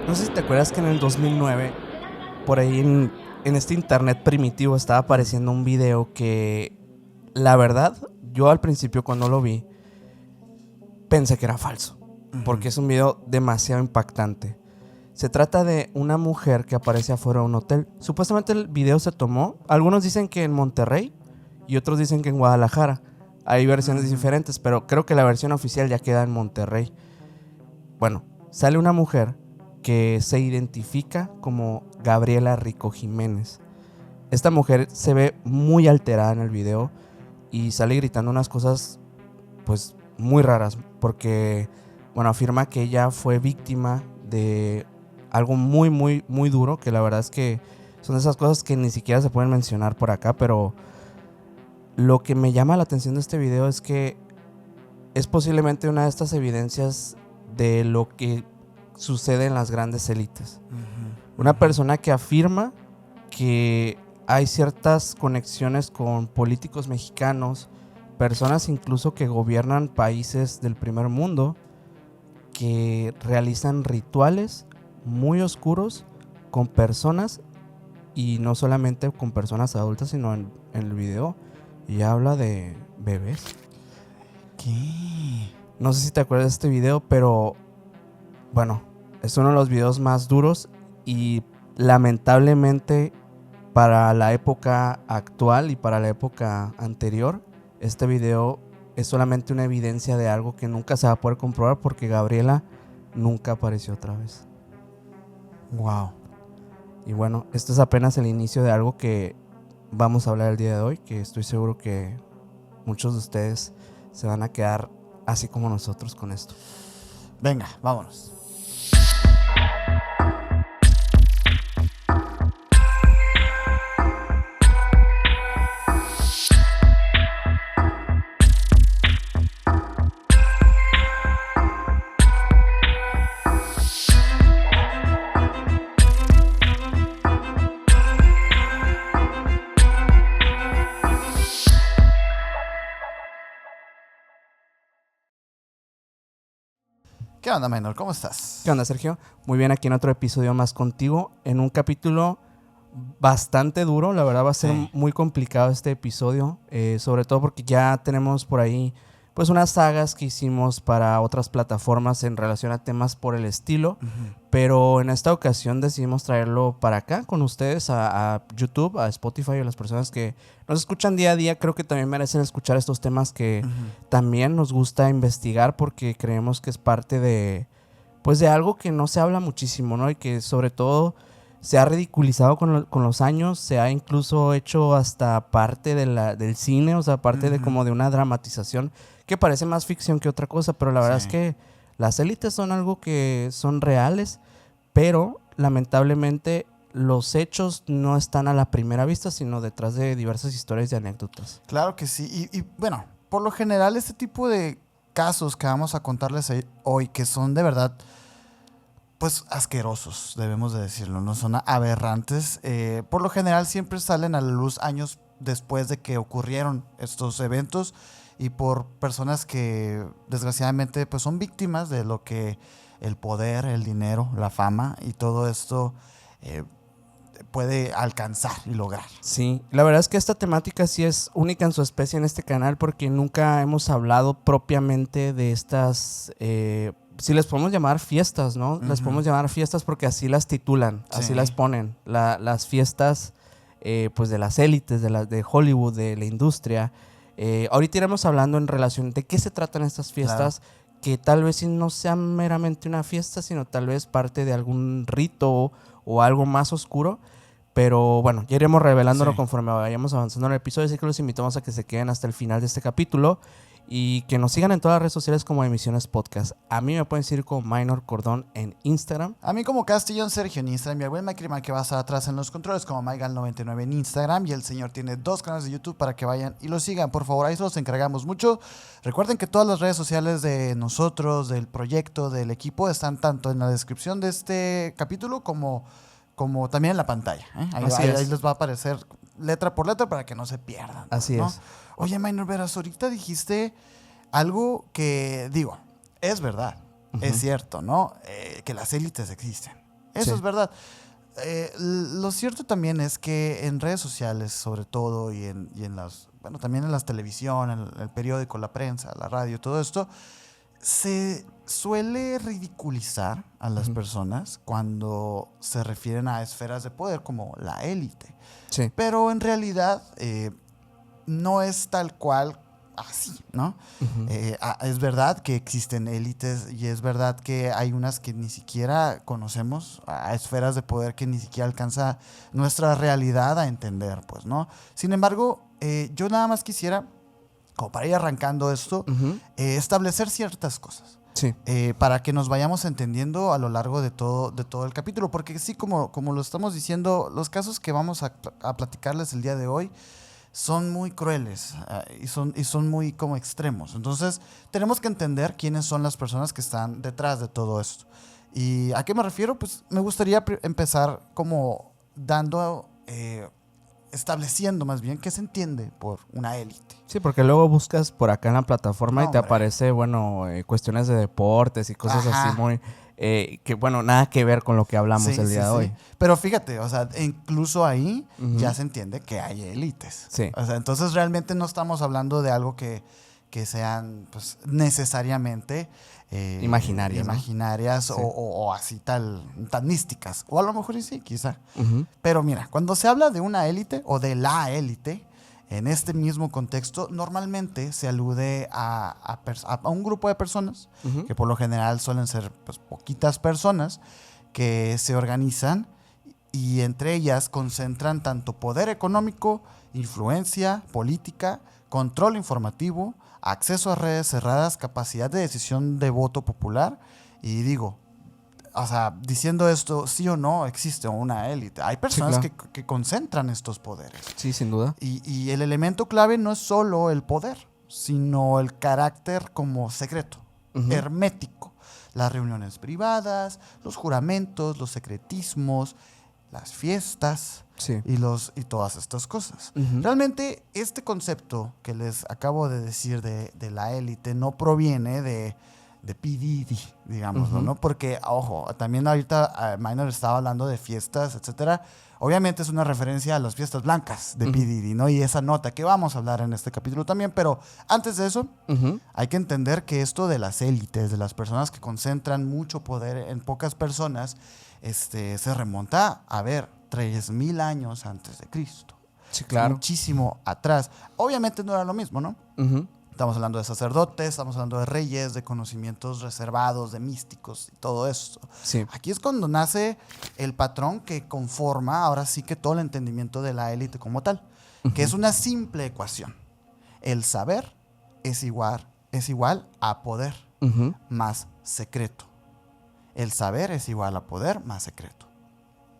No sé si te acuerdas que en el 2009, por ahí en este internet primitivo, estaba apareciendo un video que, la verdad, yo al principio cuando lo vi, pensé que era falso. Porque es un video demasiado impactante. Se trata de una mujer que aparece afuera de un hotel. Supuestamente el video se tomó, algunos dicen que en Monterrey y otros dicen que en Guadalajara. Hay versiones diferentes, pero creo que la versión oficial ya queda en Monterrey. Bueno, sale una mujer que se identifica como Gabriela Rico Jiménez. Esta mujer se ve muy alterada en el video y sale gritando unas cosas pues muy raras, porque bueno, afirma que ella fue víctima de algo muy muy muy duro, que la verdad es que son esas cosas que ni siquiera se pueden mencionar por acá. Pero lo que me llama la atención de este video es que es posiblemente una de estas evidencias de lo que sucede en las grandes élites. Una persona que afirma que hay ciertas conexiones con políticos mexicanos, personas incluso que gobiernan países del primer mundo, que realizan rituales muy oscuros con personas, y no solamente con personas adultas, sino en el video ya habla de bebés. ¿Qué? No sé si te acuerdas de este video, pero bueno, es uno de los videos más duros y lamentablemente para la época actual y para la época anterior, este video es solamente una evidencia de algo que nunca se va a poder comprobar, porque Gabriela nunca apareció otra vez. Wow. Y bueno, esto es apenas el inicio de algo que vamos a hablar el día de hoy, que estoy seguro que muchos de ustedes se van a quedar así como nosotros con esto. Venga, vámonos. ¿Qué onda, Minor? ¿Cómo estás? ¿Qué onda, Sergio? Muy bien, aquí en otro episodio más contigo, en un capítulo bastante duro. La verdad va a ser muy complicado este episodio, sobre todo porque ya tenemos por ahí pues unas sagas que hicimos para otras plataformas en relación a temas por el estilo, pero en esta ocasión decidimos traerlo para acá con ustedes a YouTube, a Spotify, a las personas que nos escuchan día a día. Creo que también merecen escuchar estos temas que también nos gusta investigar, porque creemos que es parte de pues de algo que no se habla muchísimo, ¿no? Y que sobre todo se ha ridiculizado con los años, se ha incluso hecho hasta parte del cine, o sea, parte de como de una dramatización que parece más ficción que otra cosa, pero la verdad es que las élites son algo que son reales, pero lamentablemente los hechos no están a la primera vista, sino detrás de diversas historias y anécdotas. Claro que sí. Y bueno, por lo general este tipo de casos que vamos a contarles hoy, que son de verdad pues asquerosos, debemos de decirlo, no son aberrantes, por lo general siempre salen a la luz años después de que ocurrieron estos eventos, y por personas que desgraciadamente pues son víctimas de lo que el poder, el dinero, la fama y todo esto puede alcanzar y lograr. Sí, la verdad es que esta temática sí es única en su especie en este canal, porque nunca hemos hablado propiamente de estas, si les podemos llamar fiestas, ¿no? Les podemos llamar fiestas porque así las titulan, así las ponen, las fiestas pues de las élites, de Hollywood, de la industria. Ahorita iremos hablando en relación de qué se tratan estas fiestas, que tal vez no sea meramente una fiesta, sino tal vez parte de algún rito o algo más oscuro. Pero bueno, ya iremos revelándolo conforme vayamos avanzando en el episodio, así que los invitamos a que se queden hasta el final de este capítulo y que nos sigan en todas las redes sociales como Emisiones Podcast. A mí me pueden seguir como Minor Cordón en Instagram. A mí como Castellón Sergio en Instagram, y al buen Macriman que va a estar atrás en los controles como Maigal99 en Instagram, y el señor tiene 2 canales de YouTube para que vayan y lo sigan, por favor, ahí se los encargamos mucho. Recuerden que todas las redes sociales de nosotros, del proyecto, del equipo, están tanto en la descripción de este capítulo como también en la pantalla, ¿eh? Ahí les va a aparecer letra por letra para que no se pierdan. Así ¿no? es. Oye, Minor Veras, ahorita dijiste algo que, digo, es verdad, es cierto, ¿no? Que las élites existen. Eso Sí. es verdad. Lo cierto también es que en redes sociales, sobre todo, y en las, bueno, también en las televisión, en el periódico, la prensa, la radio, todo esto, se suele ridiculizar a las Ujú. personas cuando se refieren a esferas de poder como la élite. Sí. Pero en realidad no es tal cual así, ¿no? Ujú. Es verdad que existen élites y es verdad que hay unas que ni siquiera conocemos, a esferas de poder que ni siquiera alcanza nuestra realidad a entender, pues, ¿no? Sin embargo, yo nada más quisiera, como para ir arrancando esto, Ujú. establecer ciertas cosas. Sí. Para que nos vayamos entendiendo a lo largo de todo el capítulo, porque sí, como lo estamos diciendo, los casos que vamos a platicarles el día de hoy son muy crueles y son muy como extremos. Entonces, tenemos que entender quiénes son las personas que están detrás de todo esto. ¿Y a qué me refiero? Pues me gustaría empezar como dando, estableciendo más bien qué se entiende por una élite. Sí, porque luego buscas por acá en la plataforma No, y te hombre. aparece, bueno, cuestiones de deportes y cosas así Ajá. muy... que, bueno, nada que ver con lo que hablamos Sí, el sí, día de sí. hoy. Pero fíjate, o sea, incluso ahí Ujú. ya se entiende que hay élites. Sí. O sea, entonces realmente no estamos hablando de algo que sean pues, necesariamente Imaginarias, ¿no? imaginarias Sí. o así tan místicas. O a lo mejor sí, quizá. Ujú. Pero mira, cuando se habla de una élite o de la élite, en este mismo contexto, normalmente se alude a un grupo de personas, Ujú. que por lo general suelen ser pues, poquitas personas, que se organizan y entre ellas concentran tanto poder económico, influencia política, control informativo, acceso a redes cerradas, capacidad de decisión de voto popular. Y digo, o sea, diciendo esto, sí o no, existe una élite. Hay personas claro. que concentran estos poderes. Sí, sin duda. Y el elemento clave no es solo el poder, sino el carácter como secreto, Ujú. hermético. Las reuniones privadas, los juramentos, los secretismos, las fiestas Sí. y todas estas cosas. Ujú. Realmente este concepto que les acabo de decir de la élite no proviene de P. Diddy, digámoslo, Ujú. ¿no? Porque, ojo, también ahorita Minor estaba hablando de fiestas, etcétera. Obviamente es una referencia a las fiestas blancas de P. Ujú. Diddy, ¿no? Y esa nota que vamos a hablar en este capítulo también, pero antes de eso, Ujú. hay que entender que esto de las élites, de las personas que concentran mucho poder en pocas personas, se remonta a ver 3000 años antes de Cristo. Sí, Es claro. muchísimo atrás. Obviamente no era lo mismo, ¿no? Ujú. Estamos hablando de sacerdotes, estamos hablando de reyes, de conocimientos reservados, de místicos y todo esto. Sí. Aquí es cuando nace el patrón que conforma ahora sí que todo el entendimiento de la élite como tal, que es una simple ecuación. El saber es igual a poder Ujú. más secreto. El saber es igual a poder más secreto.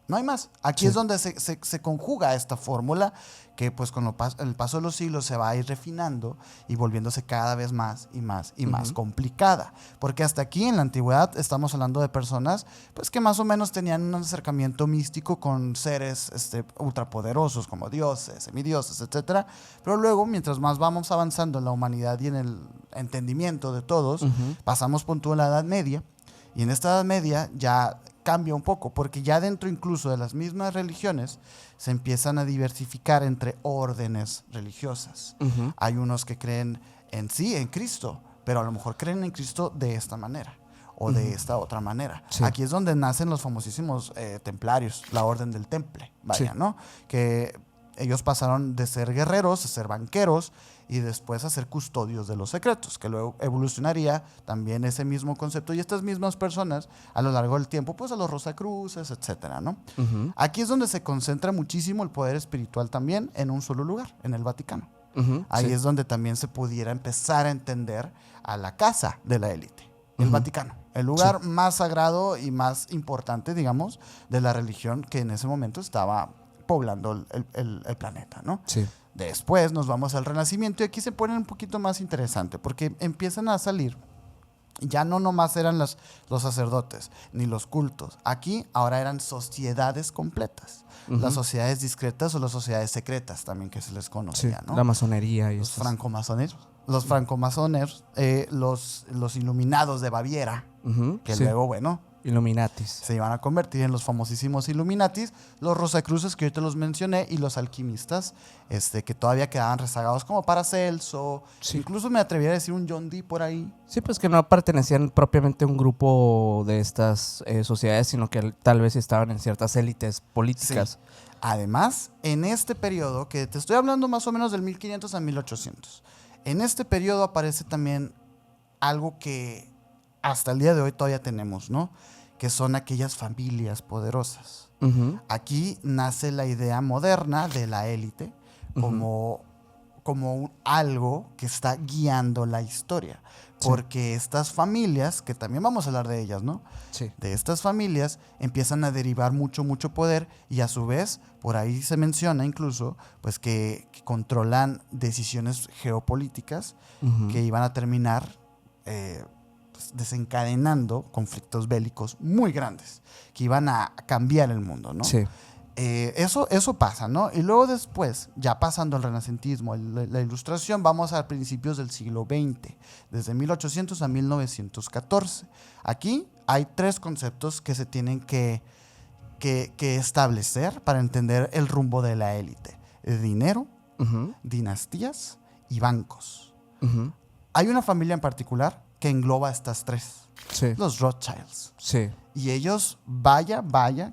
No hay más. Aquí Sí. es donde se conjuga esta fórmula que pues con el paso de los siglos se va a ir refinando y volviéndose cada vez más y más y más Ujú. complicada. Porque hasta aquí en la antigüedad estamos hablando de personas pues que más o menos tenían un acercamiento místico con seres ultrapoderosos como dioses, semidioses, etcétera. Pero luego, mientras más vamos avanzando en la humanidad y en el entendimiento de todos, Ujú. pasamos punto a la Edad Media. Y en esta Edad Media ya cambia un poco, porque ya dentro incluso de las mismas religiones se empiezan a diversificar entre órdenes religiosas. Ujú. Hay unos que creen en sí, en Cristo, pero a lo mejor creen en Cristo de esta manera o de esta otra manera. Sí. Aquí es donde nacen los famosísimos templarios, la orden del temple, vaya, Sí. ¿no? Que ellos pasaron de ser guerreros a ser banqueros y después a ser custodios de los secretos, que luego evolucionaría también ese mismo concepto y estas mismas personas a lo largo del tiempo, pues a los Rosacruces, etcétera, ¿no? Ujú. Aquí es donde se concentra muchísimo el poder espiritual también en un solo lugar, en el Vaticano. Ujú. Ahí Sí. es donde también se pudiera empezar a entender a la casa de la élite, el Ujú. Vaticano, el lugar más sagrado y más importante, digamos, de la religión que en ese momento estaba poblando el planeta, ¿no? Sí. Después nos vamos al Renacimiento y aquí se pone un poquito más interesante porque empiezan a salir, ya no nomás eran los sacerdotes ni los cultos, aquí ahora eran sociedades completas, Ujú. las sociedades discretas o las sociedades secretas también que se les Sí. conocía, ¿no? La masonería y Los estas. francomasoneros, los iluminados de Baviera, Ujú. que Sí. luego, bueno, Illuminatis. Se iban a convertir en los famosísimos Illuminatis, los Rosacruces que yo te los mencioné y los alquimistas, que todavía quedaban rezagados como Paracelso, Sí. incluso me atrevería a decir un John Dee por ahí. Sí, pues que no pertenecían propiamente a un grupo de estas sociedades, sino que tal vez estaban en ciertas élites políticas. Sí. Además, en este periodo, que te estoy hablando más o menos del 1500 a 1800, en este periodo aparece también algo que hasta el día de hoy todavía tenemos, ¿no? Que son aquellas familias poderosas. Ujú. Aquí nace la idea moderna de la élite como algo que está guiando la historia. Sí. Porque estas familias, que también vamos a hablar de ellas, ¿no? Sí. De estas familias empiezan a derivar mucho poder y a su vez, por ahí se menciona incluso, pues que controlan decisiones geopolíticas Ujú. que iban a terminar pues, desencadenando conflictos bélicos muy grandes, que iban a cambiar el mundo, ¿no? Sí. Eso pasa, ¿no? Y luego después, ya pasando al renacentismo, la ilustración, vamos a principios del siglo XX, desde 1800 a 1914. Aquí hay 3 conceptos que se tienen que establecer para entender el rumbo de la élite: dinero, Ujú. dinastías y bancos. Ujú. Hay una familia en particular que engloba estas 3, Sí. los Rothschilds. Sí. Y ellos, vaya,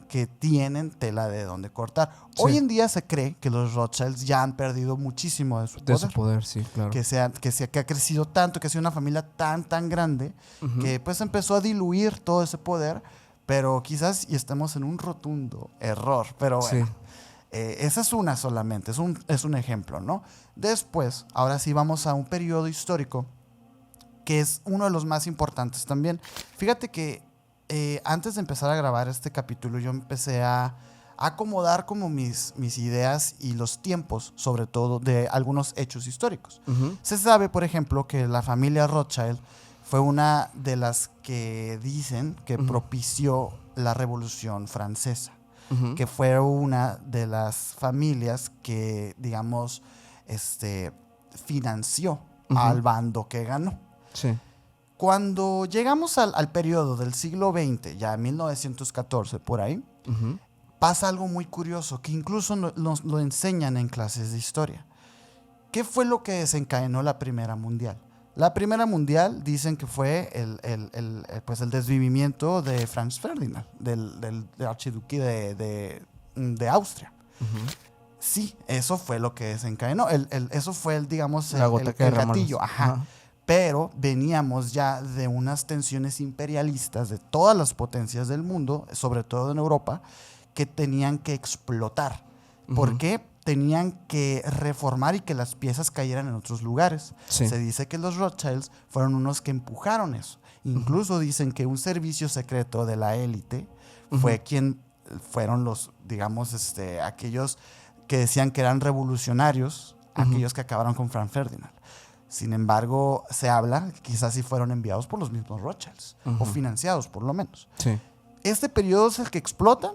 que tienen tela de donde cortar. Sí. Hoy en día se cree que los Rothschilds ya han perdido muchísimo de su De poder. su poder, sí, claro. Que ha crecido tanto, que ha sido una familia tan grande, Ujú. que pues empezó a diluir todo ese poder, pero quizás y estemos en un rotundo error. Pero bueno, Sí. esa es una solamente, es un ejemplo, ¿no? Después, ahora sí vamos a un periodo histórico que es uno de los más importantes también. Fíjate que antes de empezar a grabar este capítulo, yo empecé a acomodar como mis ideas y los tiempos, sobre todo, de algunos hechos históricos. Ujú. Se sabe, por ejemplo, que la familia Rothschild fue una de las que dicen que Ujú. propició la Revolución Francesa, Ujú. que fue una de las familias que, digamos, financió Ujú. al bando que ganó. Sí. Cuando llegamos al periodo del siglo XX, ya 1914 por ahí, Ujú. pasa algo muy curioso que incluso nos lo enseñan en clases de historia. ¿Qué fue lo que desencadenó la Primera Mundial? La Primera Mundial dicen que fue el desvivimiento de Franz Ferdinand, del archiduque de Austria. Ujú. Sí, eso fue lo que desencadenó. Eso fue, digamos, La gota que derramó gatillo. los- Ajá. Ajá. Pero veníamos ya de unas tensiones imperialistas de todas las potencias del mundo, sobre todo en Europa, que tenían que explotar. ¿Por Ujú. qué? Tenían que reformar y que las piezas cayeran en otros lugares. Sí. Se dice que los Rothschilds fueron unos que empujaron eso. Incluso dicen que un servicio secreto de la élite fue fueron los, digamos, aquellos que decían que eran revolucionarios, aquellos que acabaron con Franz Ferdinand. Sin embargo, se habla que quizás sí fueron enviados por los mismos Rothschilds, o financiados por lo menos. Sí. Este periodo es el que explota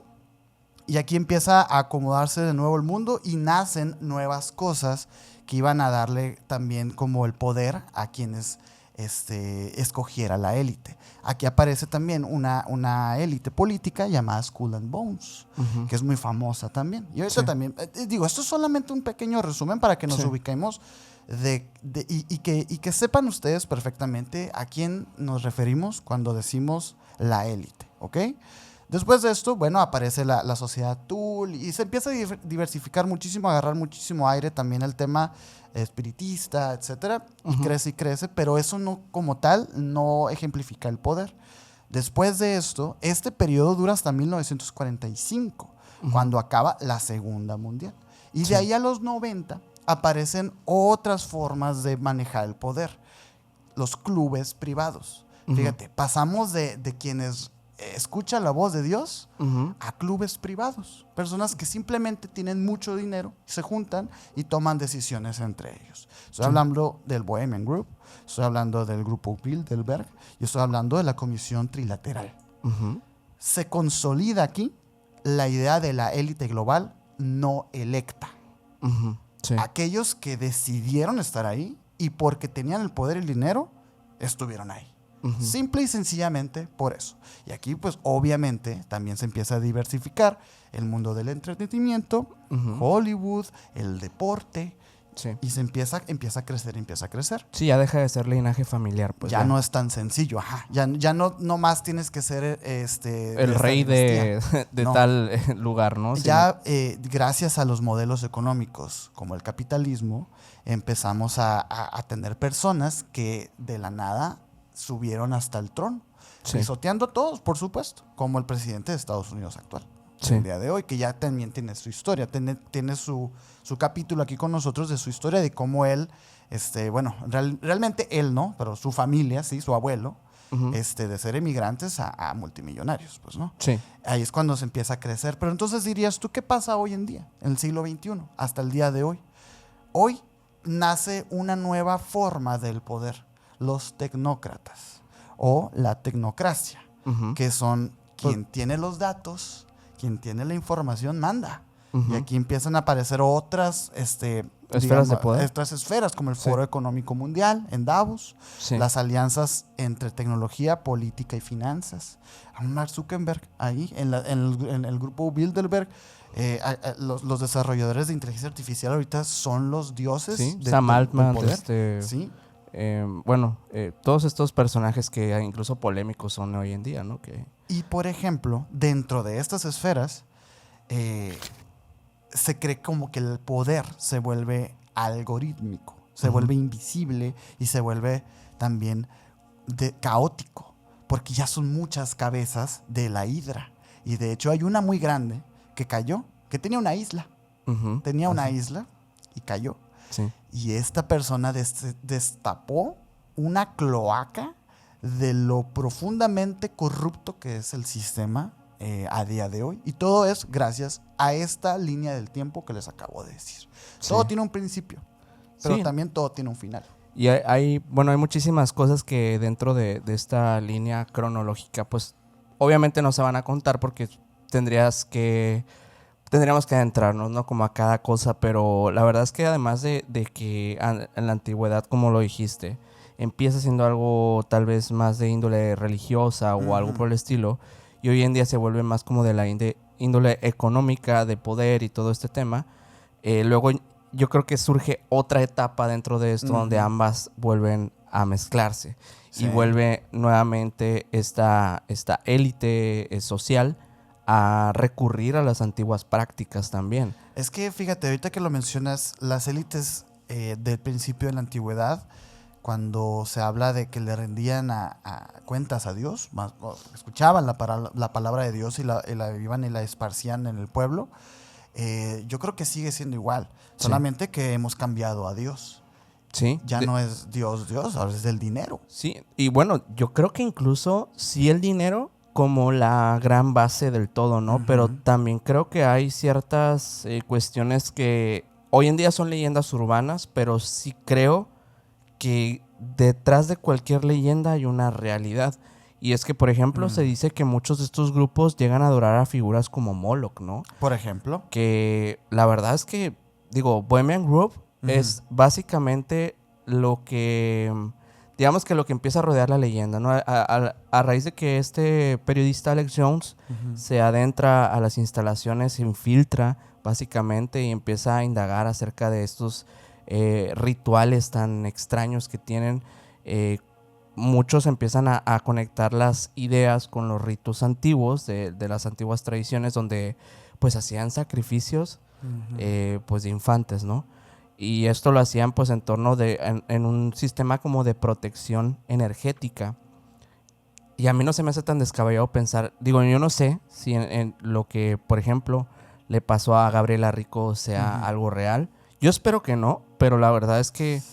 y aquí empieza a acomodarse de nuevo el mundo y nacen nuevas cosas que iban a darle también como el poder a quienes escogiera la élite. Aquí aparece también una élite política llamada Skull and Bones, que es muy famosa también. Y ahorita Sí. también, digo, esto es solamente un pequeño resumen para que nos Sí. ubiquemos y que sepan ustedes perfectamente a quién nos referimos cuando decimos la élite, ¿ok? Después de esto, bueno, aparece la sociedad Thule y se empieza a diversificar muchísimo, a agarrar muchísimo aire también el tema espiritista, etcétera, y crece, pero eso no, como tal, no ejemplifica el poder. Después de esto, este periodo dura hasta 1945, cuando acaba la Segunda Mundial. Y de ahí a los 90 aparecen otras formas de manejar el poder. Los clubes privados. Fíjate, pasamos de quienes escuchan la voz de Dios a clubes privados. Personas que simplemente tienen mucho dinero, se juntan y toman decisiones entre ellos. Estoy hablando del Bohemian Group, estoy hablando del grupo Bilderberg y estoy hablando de la Comisión Trilateral. Se consolida aquí la idea de la élite global no electa. Sí. Aquellos que decidieron estar ahí y porque tenían el poder y el dinero, estuvieron ahí. Simple y sencillamente por eso. Y aquí, pues, obviamente, también se empieza a diversificar el mundo del entretenimiento, Hollywood, el deporte, Sí. y se empieza a crecer. Sí, ya deja de ser linaje familiar, pues. ya no es tan sencillo, ya no más tienes que ser el rey de No. tal lugar, ¿no? Ya gracias a los modelos económicos como el capitalismo, empezamos a tener personas que de la nada subieron hasta el trono, pisoteando a todos, por supuesto, como el presidente de Estados Unidos actual. El día de hoy, que ya también tiene su historia, tiene su capítulo aquí con nosotros de su historia, de cómo él, realmente él no, pero su familia, sí, su abuelo, de ser emigrantes a multimillonarios, pues, ¿no? Sí. Ahí es cuando se empieza a crecer. Pero entonces dirías tú, ¿qué pasa hoy en día, en el siglo XXI, hasta el día de hoy? Hoy nace una nueva forma del poder, los tecnócratas o la tecnocracia, que son quien tiene los datos, quien tiene la información manda. Y aquí empiezan a aparecer otras esferas de poder. Otras esferas, como el Foro Económico Mundial en Davos, las alianzas entre tecnología, política y finanzas. A Mark Zuckerberg ahí, en el grupo Bilderberg, los desarrolladores de inteligencia artificial ahorita son los dioses Sam Altman, del poder. ¿Sí? Todos estos personajes que incluso polémicos son hoy en día, ¿no? Y por ejemplo, dentro de estas esferas, se cree como que el poder se vuelve algorítmico, se vuelve invisible y se vuelve también caótico, porque ya son muchas cabezas de la hidra. Y de hecho hay una muy grande que cayó, que tenía una isla. Tenía una isla y cayó. Sí. Y esta persona destapó una cloaca de lo profundamente corrupto que es el sistema a día de hoy. Y todo es gracias a esta línea del tiempo que les acabo de decir. Todo tiene un principio, pero también todo tiene un final. Y hay muchísimas cosas que dentro de esta línea cronológica, pues obviamente no se van a contar porque tendríamos que adentrarnos, ¿no? Como a cada cosa, pero la verdad es que además de que en la antigüedad, como lo dijiste, empieza siendo algo tal vez más de índole religiosa o algo por el estilo, y hoy en día se vuelve más como de la índole económica, de poder y todo este tema. Luego yo creo que surge otra etapa dentro de esto donde ambas vuelven a mezclarse y vuelve nuevamente esta élite social a recurrir a las antiguas prácticas también. Es que fíjate, ahorita que lo mencionas, las élites del principio de la antigüedad, cuando se habla de que le rendían a cuentas a Dios, escuchaban la palabra de Dios y la iban y la esparcían en el pueblo, yo creo que sigue siendo igual, solamente que hemos cambiado a Dios. Sí. Ya no es Dios, ahora es el dinero. Sí, y bueno, yo creo que incluso sí el dinero como la gran base del todo, ¿no? Pero también creo que hay ciertas cuestiones que hoy en día son leyendas urbanas, pero sí creo que detrás de cualquier leyenda hay una realidad. Y es que, por ejemplo, se dice que muchos de estos grupos llegan a adorar a figuras como Moloch, ¿no? Por ejemplo. Que la verdad es que, Bohemian Grove es básicamente lo que... Digamos que lo que empieza a rodear la leyenda, ¿no? A raíz de que este periodista Alex Jones se adentra a las instalaciones, se infiltra básicamente y empieza a indagar acerca de estos rituales tan extraños que tienen, muchos empiezan a conectar las ideas con los ritos antiguos de las antiguas tradiciones donde pues hacían sacrificios pues de infantes, ¿no? Y esto lo hacían pues en torno en un sistema como de protección energética. Y a mí no se me hace tan descabellado pensar, yo no sé si en lo que, por ejemplo, le pasó a Gabriela Rico sea algo real. Yo espero que no, pero la verdad es que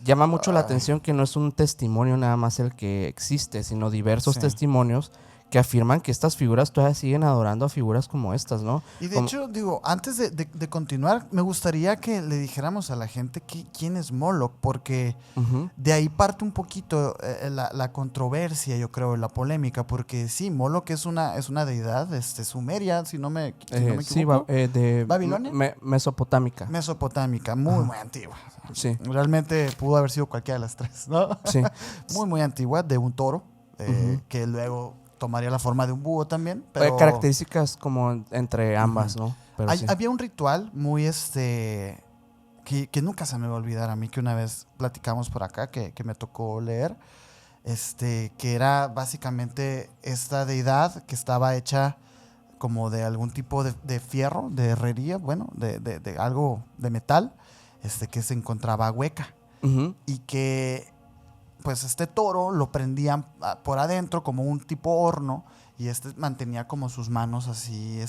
llama mucho la atención que no es un testimonio nada más el que existe, sino diversos testimonios que afirman que estas figuras todavía siguen adorando a figuras como estas, ¿no? Y de hecho, antes de continuar, me gustaría que le dijéramos a la gente quién es Moloch, porque de ahí parte un poquito la controversia, yo creo, la polémica, porque sí, Moloch es una deidad sumeria, si no me equivoco. Sí, de ¿Babilonia? Mesopotámica. Mesopotámica, muy antigua. Sí. Realmente pudo haber sido cualquiera de las tres, ¿no? Sí. Muy antigua, de un toro. que luego tomaría la forma de un búho también. Hay Pero características como entre ambas, ¿no? Pero sí. había un ritual muy que nunca se me va a olvidar a mí, que una vez platicamos por acá, que me tocó leer, que era básicamente esta deidad que estaba hecha como de algún tipo de fierro, de herrería, bueno, de algo de metal, que se encontraba hueca. Ujú. Y que pues este toro lo prendían por adentro como un tipo horno, y mantenía como sus manos así,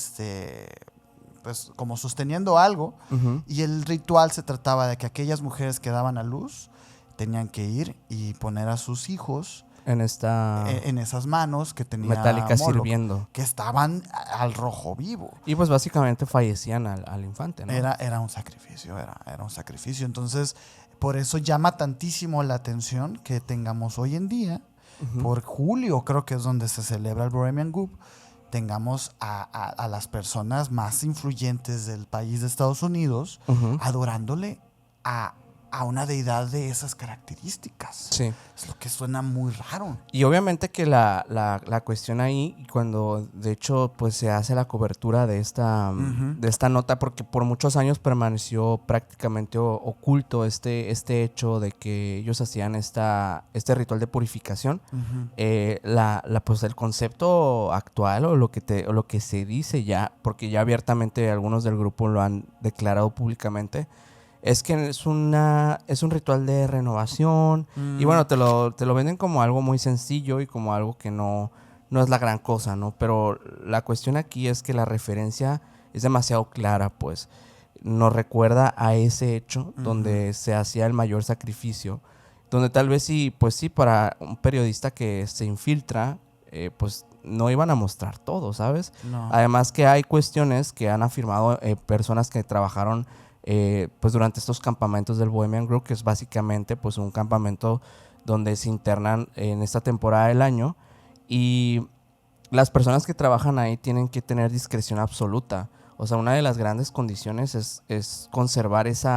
pues como sosteniendo algo. Ujú. Y el ritual se trataba de que aquellas mujeres que daban a luz tenían que ir y poner a sus hijos En esta en esas manos que tenía metálica Moloch, sirviendo. que estaban al rojo vivo. Y pues básicamente fallecían al infante, ¿no? Era un sacrificio, era un sacrificio. Entonces, por eso llama tantísimo la atención que tengamos hoy en día, Ujú. por julio creo que es donde se celebra el Bohemian Grove, tengamos a las personas más influyentes del país de Estados Unidos Ujú. adorándole a una deidad de esas características. Sí. Es lo que suena muy raro. Y obviamente que la cuestión ahí, cuando de hecho pues se hace la cobertura de esta nota, porque por muchos años permaneció prácticamente oculto este hecho de que ellos hacían este ritual de purificación. Pues el concepto actual o lo que se dice ya, porque ya abiertamente algunos del grupo lo han declarado públicamente, es que es un ritual de renovación. Y bueno, te lo venden como algo muy sencillo y como algo que no es la gran cosa, ¿no? Pero la cuestión aquí es que la referencia es demasiado clara, pues. Nos recuerda a ese hecho donde se hacía el mayor sacrificio, donde tal vez sí, pues sí, para un periodista que se infiltra, pues no iban a mostrar todo, ¿sabes? No. Además que hay cuestiones que han afirmado personas que trabajaron pues durante estos campamentos del Bohemian Grove, que es básicamente pues un campamento donde se internan en esta temporada del año, y las personas que trabajan ahí tienen que tener discreción absoluta. O sea, una de las grandes condiciones es conservar ese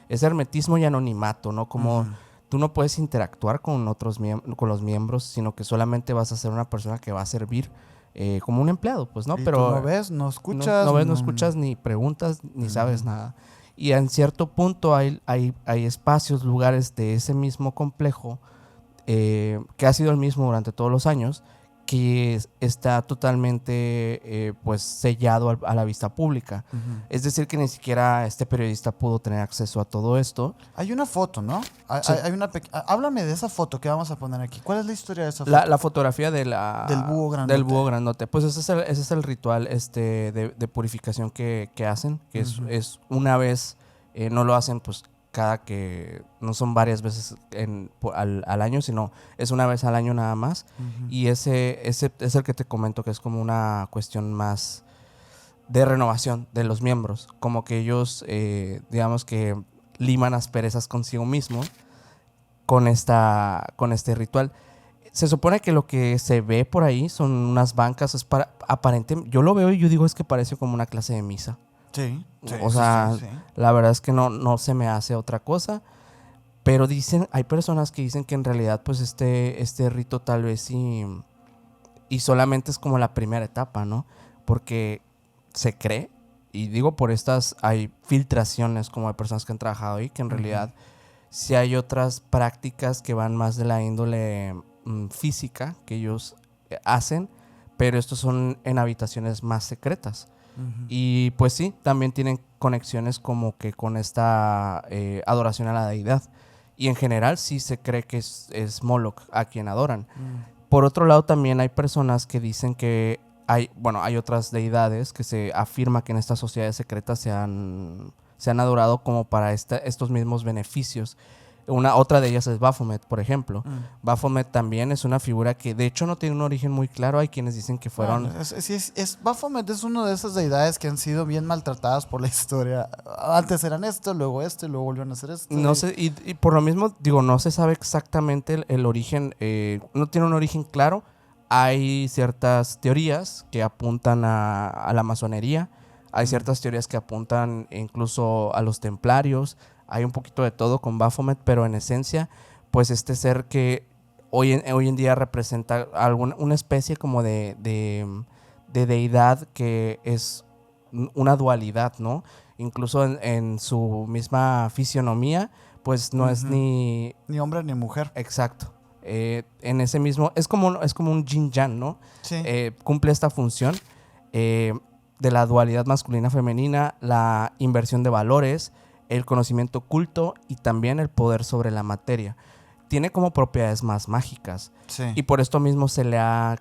hermetismo y anonimato, ¿no? Como tú no puedes interactuar con con los miembros, sino que solamente vas a ser una persona que va a servir como un empleado, pues, ¿no? Y Pero tú no ves, no escuchas. no ves, no escuchas, ni preguntas, ni sabes nada. Y en cierto punto hay espacios, lugares de ese mismo complejo, que ha sido el mismo durante todos los años, que está totalmente pues sellado a la vista pública. Es decir, que ni siquiera este periodista pudo tener acceso a todo esto. Hay una foto, ¿no? Sí. Háblame de esa foto que vamos a poner aquí. ¿Cuál es la historia de esa foto? La fotografía del búho grandote. Del búho grandote. Pues ese es el ritual de purificación que hacen, que es una vez, no lo hacen pues cada que, no son varias veces al año, sino es una vez al año nada más. Y ese es el que te comento, que es como una cuestión más de renovación de los miembros, como que ellos digamos que liman asperezas consigo mismos con este ritual. Se supone que lo que se ve por ahí son unas bancas, aparentemente, yo lo veo y yo digo es que parece como una clase de misa. Sí. O sea, sí. la verdad es que no se me hace otra cosa. Pero hay personas que dicen que en realidad pues este rito tal vez y solamente es como la primera etapa, ¿no? Porque se cree, y digo por hay filtraciones como de personas que han trabajado ahí, que en realidad sí hay otras prácticas que van más de la índole física que ellos hacen, pero estos son en habitaciones más secretas. Y pues sí, también tienen conexiones como que con esta adoración a la deidad. Y en general sí se cree que es Moloch a quien adoran. Por otro lado, también hay personas que dicen que hay otras deidades que se afirma que en estas sociedades secretas se han adorado como para estos mismos beneficios. Otra de ellas es Baphomet, por ejemplo. Baphomet también es una figura que de hecho no tiene un origen muy claro. Hay quienes dicen que fueron... Baphomet es una de esas deidades que han sido bien maltratadas por la historia. Antes eran esto, luego volvieron a hacer esto. No sé, y por lo mismo, digo, no se sabe exactamente el origen, no tiene un origen claro. Hay ciertas teorías que apuntan a la masonería, hay ciertas teorías que apuntan incluso a los templarios. Hay un poquito de todo con Baphomet, pero en esencia, pues este ser que hoy en día representa una especie como de deidad que es una dualidad, ¿no? Incluso en su misma fisionomía, pues no es ni hombre ni mujer. Exacto. En ese mismo, es como un yin yang, ¿no? Sí. Cumple esta función de la dualidad masculina-femenina, la inversión de valores, el conocimiento oculto y también el poder sobre la materia. Tiene como propiedades más mágicas. Sí. Y por esto mismo se le ha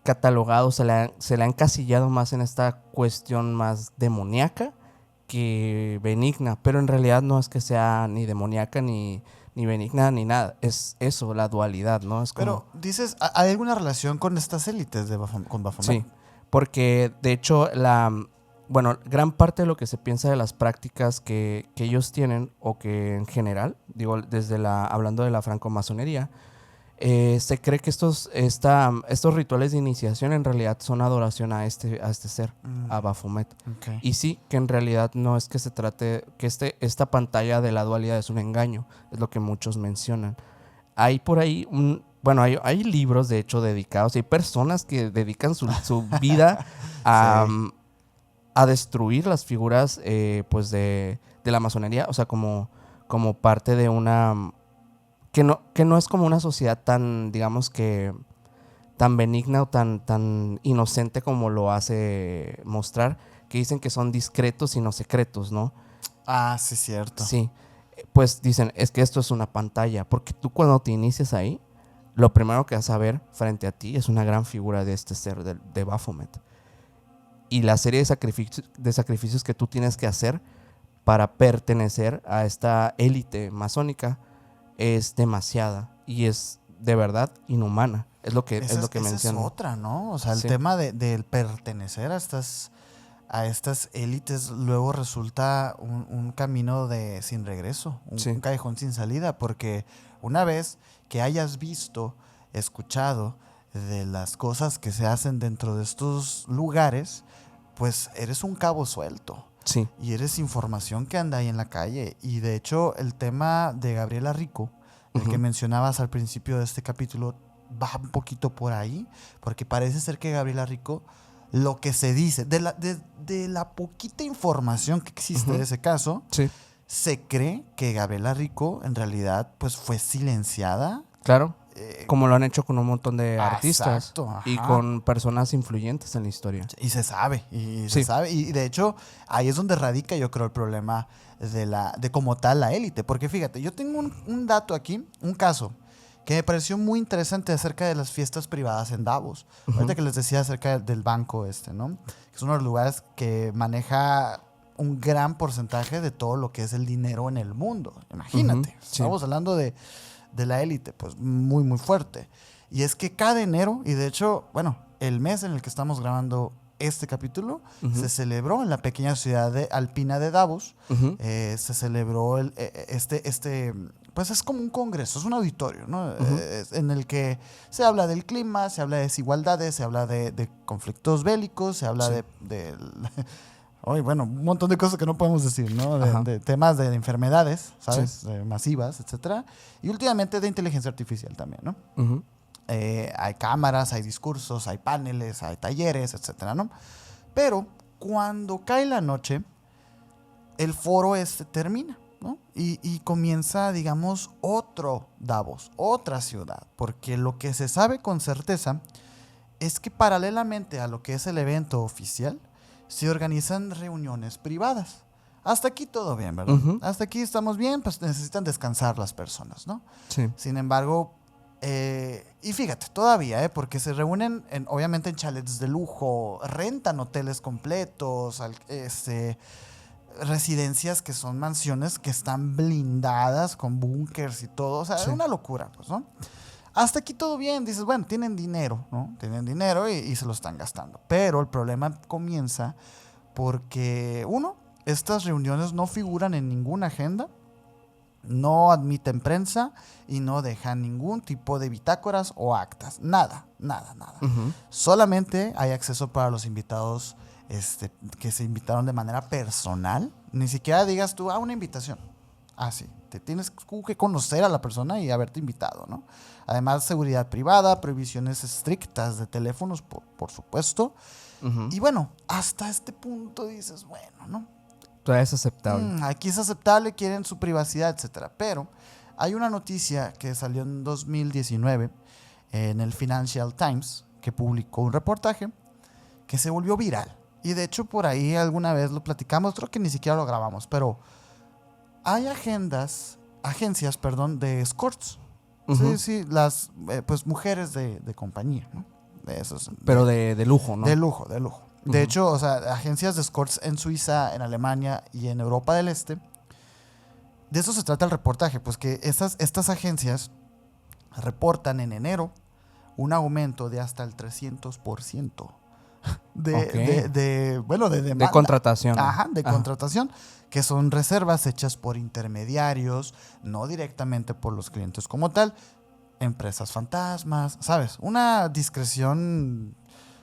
catalogado, se le ha encasillado más en esta cuestión más demoníaca que benigna. Pero en realidad no es que sea ni demoníaca ni benigna ni nada. Es eso, la dualidad, ¿no? Es como... Pero dices, ¿hay alguna relación con estas élites con Baphomet? Sí, porque de hecho gran parte de lo que se piensa de las prácticas que ellos tienen, o que en general, digo, hablando de la francmasonería, se cree que estos rituales de iniciación en realidad son adoración a este ser, a Baphomet. Okay. Y sí, que en realidad no es que se trate, que esta pantalla de la dualidad es un engaño, es lo que muchos mencionan. Hay por ahí hay libros de hecho dedicados, hay personas que dedican su vida a, Sí. A destruir las figuras pues de la masonería, o sea, como parte de una... Que no es como una sociedad tan, digamos que, tan benigna o tan inocente como lo hace mostrar, que dicen que son discretos y no secretos, ¿no? Ah, sí, cierto. Sí, pues dicen, es que esto es una pantalla, porque tú cuando te inicias ahí, lo primero que vas a ver frente a ti es una gran figura de este ser, de Baphomet. Y la serie de sacrificios que tú tienes que hacer para pertenecer a esta élite masónica es demasiada y es de verdad inhumana. Es lo que menciono. Esa es otra, ¿no? O sea, el Sí. tema del pertenecer a estas élites luego resulta un camino sin regreso, Sí. un callejón sin salida, porque una vez que hayas visto, escuchado de las cosas que se hacen dentro de estos lugares, pues eres un cabo suelto. Sí. Y eres información que anda ahí en la calle. Y de hecho, el tema de Gabriela Rico, el que mencionabas al principio de este capítulo, va un poquito por ahí, porque parece ser que Gabriela Rico, lo que se dice, de la poquita información que existe de ese caso, Sí. se cree que Gabriela Rico en realidad pues fue silenciada. Claro. Como lo han hecho con un montón de artistas. Exacto, ajá. Y con personas influyentes en la historia. Y se sabe, Sí. Y de hecho, ahí es donde radica, yo creo, el problema de como tal la élite. Porque fíjate, yo tengo un dato aquí, un caso, que me pareció muy interesante acerca de las fiestas privadas en Davos. Ahorita que les decía acerca del banco ¿no? Que es uno de los lugares que maneja un gran porcentaje de todo lo que es el dinero en el mundo. Imagínate, Sí. estamos hablando de la élite, pues muy, muy fuerte. Y es que cada enero, y de hecho, bueno, el mes en el que estamos grabando este capítulo, se celebró en la pequeña ciudad alpina de Davos, se celebró pues es como un congreso, es un auditorio, ¿no? En el que se habla del clima, se habla de desigualdades, se habla de conflictos bélicos, se habla de bueno, un montón de cosas que no podemos decir, ¿no? De temas de enfermedades, ¿sabes? Sí. Masivas, etcétera. Y últimamente de inteligencia artificial también, ¿no? Hay cámaras, hay discursos, hay paneles, hay talleres, etcétera, ¿no? Pero cuando cae la noche, el foro termina, ¿no? Y comienza, digamos, otro Davos, otra ciudad. Porque lo que se sabe con certeza es que paralelamente a lo que es el evento oficial, se organizan reuniones privadas. Hasta aquí todo bien, ¿verdad? Hasta aquí estamos bien, pues necesitan descansar las personas, ¿no? Sí. Sin embargo, y fíjate, todavía, porque se reúnen obviamente en chalets de lujo, rentan hoteles completos, residencias que son mansiones que están blindadas con búnkers y todo, o sea, es una locura, pues, ¿no? Hasta aquí todo bien, dices, bueno, tienen dinero, ¿no? Tienen dinero y se lo están gastando. Pero el problema comienza porque, uno, estas reuniones no figuran en ninguna agenda, no admiten prensa y no dejan ningún tipo de bitácoras o actas. Nada. Solamente hay acceso para los invitados que se invitaron de manera personal. Ni siquiera digas tú, una invitación. Así, te tienes que conocer a la persona y haberte invitado, ¿no? Además, seguridad privada, prohibiciones estrictas de teléfonos, por supuesto. Ujú. Y bueno, hasta este punto dices, bueno, ¿no? Todavía es aceptable. Aquí es aceptable, quieren su privacidad, etcétera. Pero hay una noticia que salió en 2019 en el Financial Times que publicó un reportaje que se volvió viral. Y de hecho por ahí alguna vez lo platicamos, creo que ni siquiera lo grabamos, pero hay agencias, de escorts. Ujú. Sí, las pues mujeres de compañía, ¿no? De esos. Pero de lujo, ¿no? De lujo, de lujo. De Ujú. hecho, o sea, agencias de escorts en Suiza, en Alemania y en Europa del Este. De eso se trata el reportaje, pues que estas agencias reportan en enero un aumento de hasta el 300% Ok. de demanda. De contratación. Ajá, de Ajá. contratación, que son reservas hechas por intermediarios, no directamente por los clientes como tal, empresas fantasmas, ¿sabes? Una discreción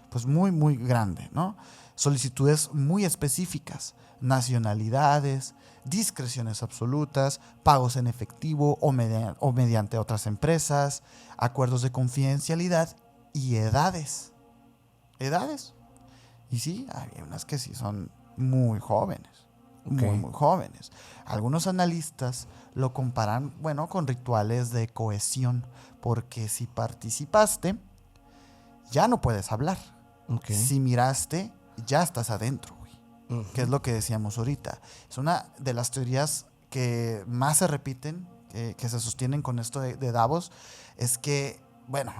pues muy, muy grande, ¿no? Solicitudes muy específicas, nacionalidades, discreciones absolutas, pagos en efectivo o mediante otras empresas, acuerdos de confidencialidad y edades. ¿Edades? Y sí, hay unas que sí son muy jóvenes. Ok. Muy, muy jóvenes. Algunos analistas lo comparan, bueno, con rituales de cohesión, porque si participaste, ya no puedes hablar. Ok. Si miraste, ya estás adentro, güey. Ujú. Que es lo que decíamos ahorita. Es una de las teorías que más se repiten, que se sostienen con esto de Davos, es que, bueno,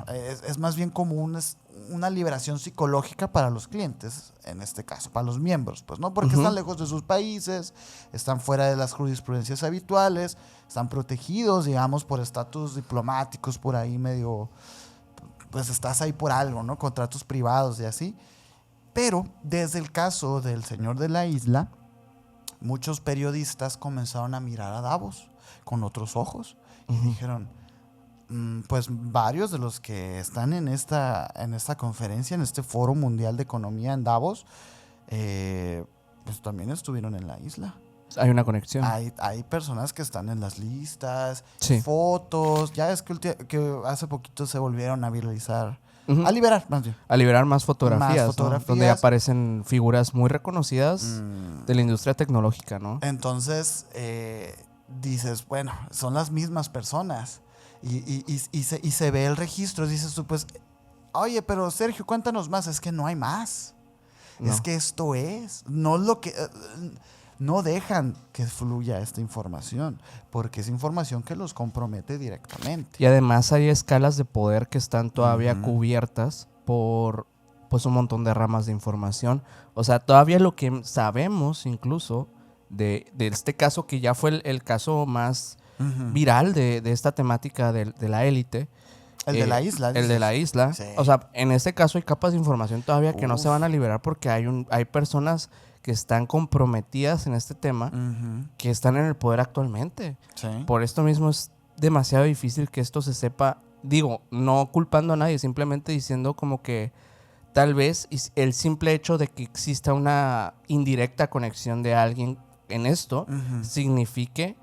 es más bien como una liberación psicológica para los clientes, en este caso, para los miembros, pues, ¿no? Porque Ujú. están lejos de sus países, están fuera de las jurisprudencias habituales, están protegidos, digamos, por estatus diplomáticos por ahí medio, pues estás ahí por algo, ¿no? Contratos privados y así. Pero desde el caso del señor de la isla, muchos periodistas comenzaron a mirar a Davos con otros ojos y Ujú. dijeron, pues varios de los que están en esta conferencia, en este Foro Mundial de Economía en Davos, pues también estuvieron en la isla. Hay una conexión. Hay personas que están en las listas, Sí. fotos, ya es que hace poquito se volvieron a viralizar, Ujú. a liberar, más bien. A liberar más fotografías, Más ¿no? fotografías. Donde ya aparecen figuras muy reconocidas Mm, de la industria tecnológica, ¿no? Entonces, dices, bueno, son las mismas personas. Y se ve el registro. Dices tú, pues, oye, pero Sergio, cuéntanos más. Es que no hay más. No. Es que esto es. No lo que. No dejan que fluya esta información. Porque es información que los compromete directamente. Y además hay escalas de poder que están todavía Ujú. cubiertas por pues un montón de ramas de información. O sea, todavía lo que sabemos incluso de este caso, que ya fue el caso más Ujú. viral de esta temática de la élite. El de la isla. El de dices. la isla. Sí. O sea, en este caso hay capas de información todavía que no se Uf. van a liberar porque hay personas que están comprometidas en este tema, Ujú. que están en el poder actualmente. Sí. Por esto mismo es demasiado difícil que esto se sepa. Digo, no culpando a nadie, simplemente diciendo como que tal vez el simple hecho de que exista una indirecta conexión de alguien en esto Ujú. signifique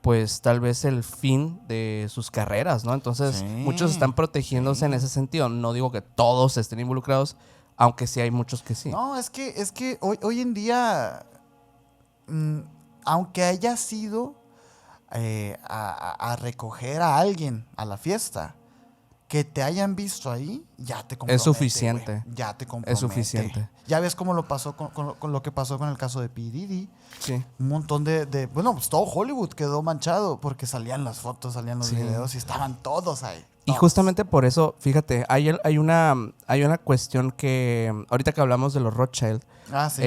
pues tal vez el fin de sus carreras, ¿no? Entonces Sí, muchos están protegiéndose en sí. ese sentido. No digo que todos estén involucrados, aunque sí hay muchos que sí. No, es que hoy en día, mm, aunque haya sido a recoger a alguien a la fiesta, que te hayan visto ahí, ya te compromete. Es suficiente. Güey, ya te compromete. Es suficiente. Ya ves cómo lo pasó con lo que pasó con el caso de P. Diddy. Sí. Un montón bueno, pues todo Hollywood quedó manchado porque salían las fotos, salían los Sí. videos y estaban todos ahí. Y todos. justamente por eso, fíjate, hay una cuestión que, ahorita que hablamos de los Rothschild, Ah, sí.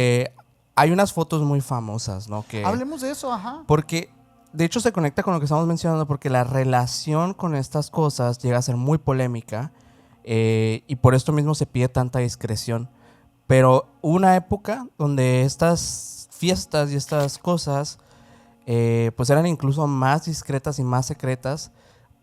hay unas fotos muy famosas, ¿no? Que, Hablemos de eso, ajá. porque, de hecho, se conecta con lo que estamos mencionando, porque la relación con estas cosas llega a ser muy polémica, y por esto mismo se pide tanta discreción. Pero hubo una época donde estas fiestas y estas cosas, pues eran incluso más discretas y más secretas,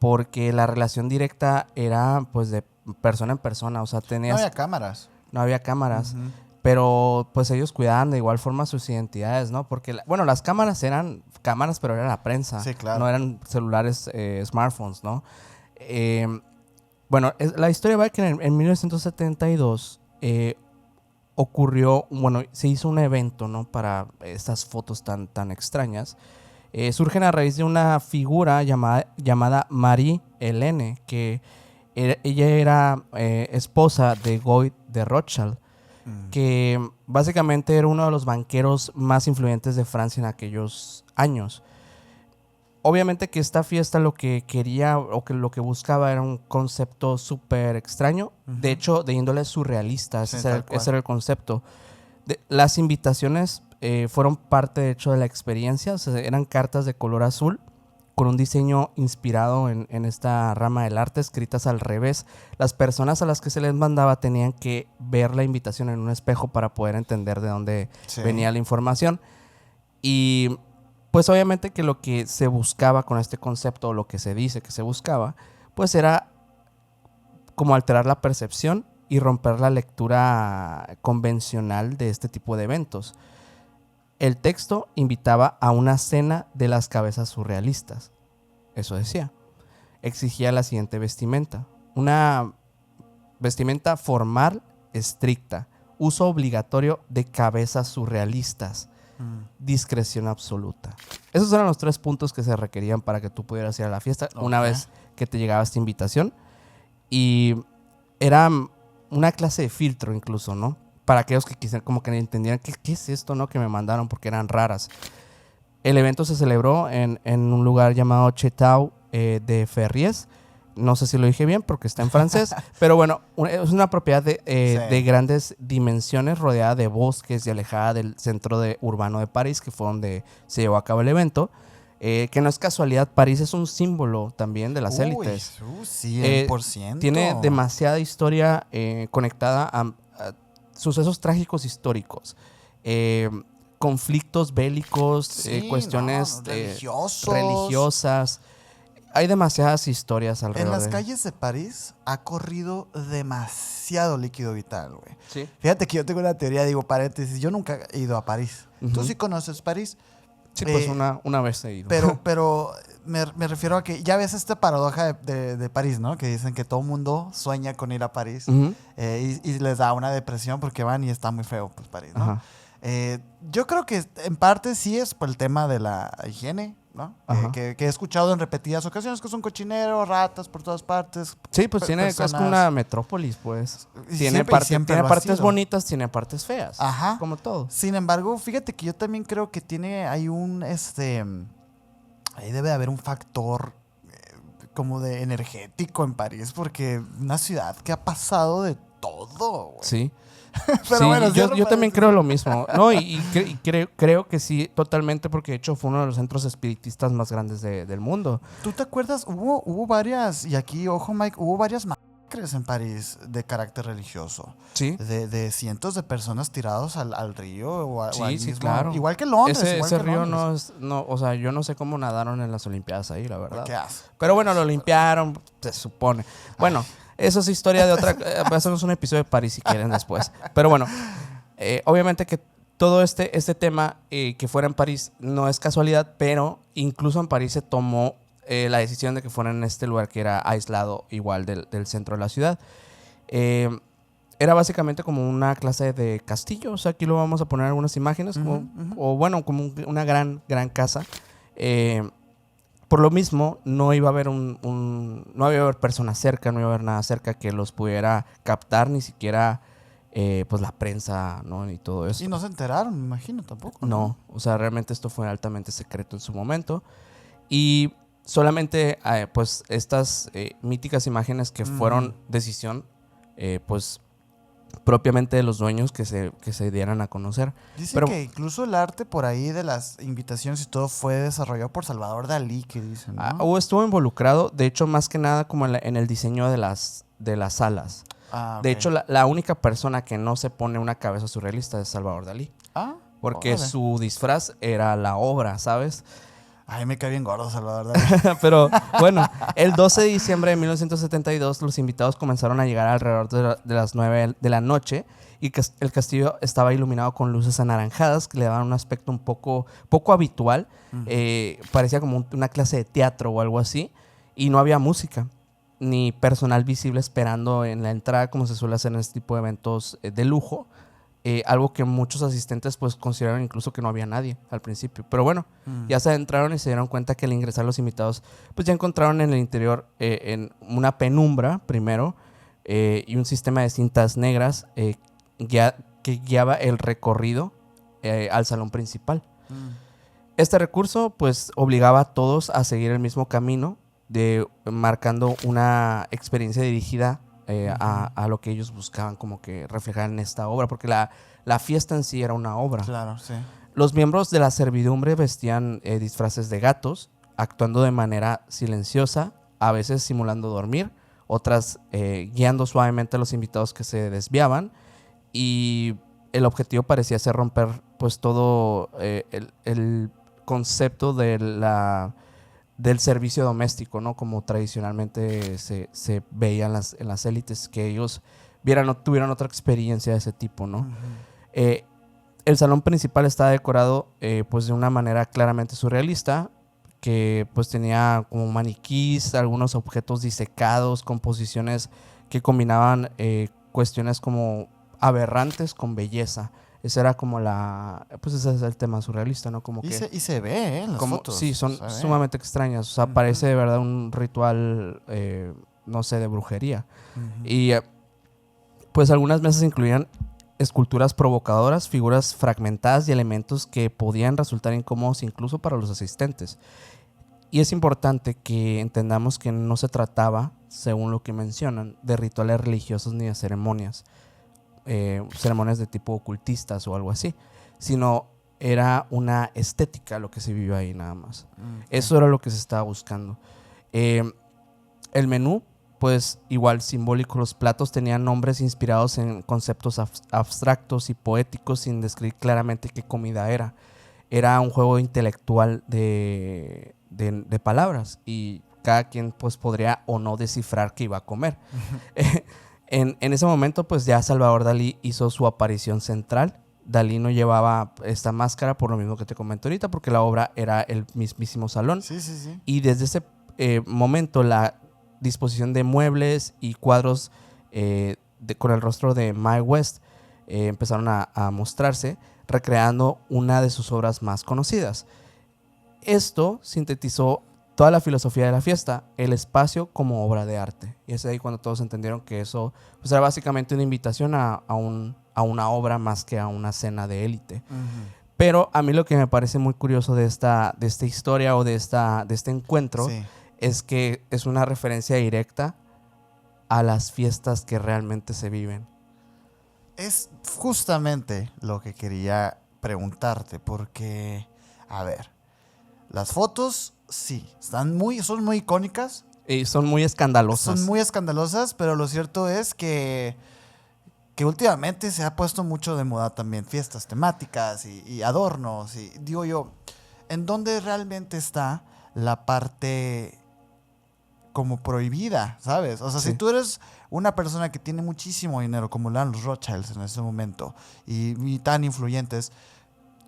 porque la relación directa era pues de persona en persona, o sea, No había cámaras. no había cámaras. Ujú. Pero pues ellos cuidaban de igual forma sus identidades, ¿no? Porque, bueno, las cámaras eran cámaras, pero era la prensa. Sí, claro. No eran celulares, smartphones, ¿no? Bueno, la historia va que en 1972 ocurrió, bueno, se hizo un evento, ¿no? Para estas fotos tan extrañas. Surgen a raíz de una figura llamada Marie-Hélène, que ella era esposa de Guy de Rothschild, que básicamente era uno de los banqueros más influyentes de Francia en aquellos años. Obviamente que esta fiesta lo que quería o que lo que buscaba era un concepto súper extraño, de hecho de índole surrealista, Sí, ese era el concepto. Las invitaciones fueron parte de hecho de la experiencia, o sea, eran cartas de color azul con un diseño inspirado en esta rama del arte, escritas al revés. Las personas a las que se les mandaba tenían que ver la invitación en un espejo para poder entender de dónde venía la información. Y pues obviamente que lo que se buscaba con este concepto, o lo que se dice que se buscaba, pues era como alterar la percepción y romper la lectura convencional de este tipo de eventos. El texto invitaba a una cena de las cabezas surrealistas. Eso decía. Exigía la siguiente vestimenta. Una vestimenta formal, estricta. Uso obligatorio de cabezas surrealistas. Discreción absoluta. Esos eran los 3 puntos que se requerían para que tú pudieras ir a la fiesta una vez que te llegaba esta invitación. Y era una clase de filtro incluso, ¿no? Para aquellos que quisieran, como que entendieran qué es esto, ¿no? Que me mandaron, porque eran raras. El evento se celebró en un lugar llamado Chetau de Ferries. No sé si lo dije bien porque está en francés, pero bueno, es una propiedad de grandes dimensiones, rodeada de bosques y alejada del centro urbano de París, que fue donde se llevó a cabo el evento. Que no es casualidad, París es un símbolo también de las élites. 100%. Tiene demasiada historia conectada a sucesos trágicos históricos, conflictos bélicos, cuestiones religiosas. Hay demasiadas historias alrededor. En las calles de París ha corrido demasiado líquido vital, güey. Sí. Fíjate que yo tengo una teoría, digo, paréntesis, yo nunca he ido a París. ¿Tú sí conoces París? Sí, pues una vez he ido. Pero me refiero a que ya ves esta paradoja de París, ¿no? Que dicen que todo mundo sueña con ir a París y les da una depresión porque van y está muy feo, pues, París, ¿no? Yo creo que en parte sí es por el tema de la higiene, ¿no? Que he escuchado en repetidas ocasiones que es un cochinero, ratas por todas partes. Sí, pues es como una metrópolis, pues. Tiene partes bonitas, tiene partes feas. Ajá. Como todo. Sin embargo, fíjate que yo también creo que hay ahí debe de haber un factor como de energético en París, porque una ciudad que ha pasado de todo, güey. Sí. Pero sí, bueno, yo también creo lo mismo. No, y creo que sí, totalmente, porque de hecho fue uno de los centros espiritistas más grandes del mundo. ¿Tú te acuerdas? Hubo varias, y aquí, ojo Mike, hubo varias masacres en París de carácter religioso. Sí. De cientos de personas tirados al río o al mismo. Sí, claro. Igual que Londres. Ese río no, o sea, yo no sé cómo nadaron en las Olimpiadas ahí, la verdad. ¿Qué hace? Pero bueno, lo limpiaron, se supone. Bueno. Eso es historia de otra. Hacemos un episodio de París si quieren después. Pero bueno, obviamente que todo este tema que fuera en París no es casualidad, pero incluso en París se tomó la decisión de que fuera en este lugar que era aislado igual del centro de la ciudad. Era básicamente como una clase de castillo. O sea, aquí lo vamos a poner algunas imágenes. Como una gran casa. Por lo mismo, no iba a haber no iba a haber personas cerca, no iba a haber nada cerca que los pudiera captar, ni siquiera pues la prensa, ¿no? Y todo eso. Y no se enteraron, me imagino, tampoco. No, o sea, realmente esto fue altamente secreto en su momento. Y solamente pues estas míticas imágenes que fueron decisión, pues propiamente de los dueños que se dieran a conocer. Dicen que incluso el arte por ahí de las invitaciones y todo fue desarrollado por Salvador Dalí, que dicen, ¿no? Estuvo involucrado, de hecho, más que nada como en el diseño de las salas. De hecho, la única persona que no se pone una cabeza surrealista es Salvador Dalí. Porque su disfraz era la obra, ¿sabes? Ay, me cae bien gordo, Salvador Dalí. Pero bueno, el 12 de diciembre de 1972 los invitados comenzaron a llegar alrededor de las 9 de la noche y que el castillo estaba iluminado con luces anaranjadas que le daban un aspecto un poco habitual. Parecía como una clase de teatro o algo así, y no había música ni personal visible esperando en la entrada como se suele hacer en este tipo de eventos de lujo. Algo que muchos asistentes pues consideraron incluso que no había nadie al principio. Pero bueno, ya se adentraron y se dieron cuenta que al ingresar los invitados pues ya encontraron en el interior en una penumbra primero y un sistema de cintas negras que guiaba el recorrido al salón principal. Este recurso pues obligaba a todos a seguir el mismo camino, marcando una experiencia dirigida a lo que ellos buscaban como que reflejar en esta obra, porque la fiesta en sí era una obra. Claro, sí. Los miembros de la servidumbre vestían disfraces de gatos, actuando de manera silenciosa, a veces simulando dormir, otras guiando suavemente a los invitados que se desviaban, y el objetivo parecía ser romper pues todo el concepto del servicio doméstico, ¿no? Como tradicionalmente se veía en las élites, que ellos tuvieran otra experiencia de ese tipo, ¿no? El salón principal está decorado pues de una manera claramente surrealista, que pues tenía como maniquís, algunos objetos disecados, composiciones que combinaban cuestiones como aberrantes con belleza. Ese era como pues ese es el tema surrealista, ¿no? Como y se ve, en las fotos. Sí, son sumamente extrañas. O sea, parece de verdad un ritual, no sé, de brujería. Y pues algunas mesas incluían esculturas provocadoras, figuras fragmentadas y elementos que podían resultar incómodos incluso para los asistentes. Y es importante que entendamos que no se trataba, según lo que mencionan, de rituales religiosos ni de ceremonias. Ceremonias de tipo ocultistas o algo así, sino era una estética lo que se vivió ahí nada más. Eso era lo que se estaba buscando. El menú, pues igual simbólico, los platos tenían nombres inspirados en conceptos abstractos y poéticos sin describir claramente qué comida era. Era un juego intelectual de palabras y cada quien pues podría o no descifrar qué iba a comer. En ese momento, pues ya Salvador Dalí hizo su aparición central. Dalí no llevaba esta máscara por lo mismo que te comento ahorita, porque la obra era el mismísimo salón. Sí. Y desde ese momento, la disposición de muebles y cuadros con el rostro de Mae West empezaron a mostrarse, recreando una de sus obras más conocidas. Esto sintetizó toda la filosofía de la fiesta, el espacio como obra de arte. Y es ahí cuando todos entendieron que eso pues, era básicamente una invitación a una obra más que a una cena de élite. Pero a mí lo que me parece muy curioso de esta historia o de este encuentro es que es una referencia directa a las fiestas que realmente se viven. Es justamente lo que quería preguntarte, porque, a ver, las fotos sí, son muy icónicas. Y son muy escandalosas. Son muy escandalosas, pero lo cierto es que últimamente se ha puesto mucho de moda también fiestas temáticas y adornos. Y digo yo, ¿en dónde realmente está la parte como prohibida, sabes? O sea, si tú eres una persona que tiene muchísimo dinero, como eran los Rothschilds en ese momento, y tan influyentes,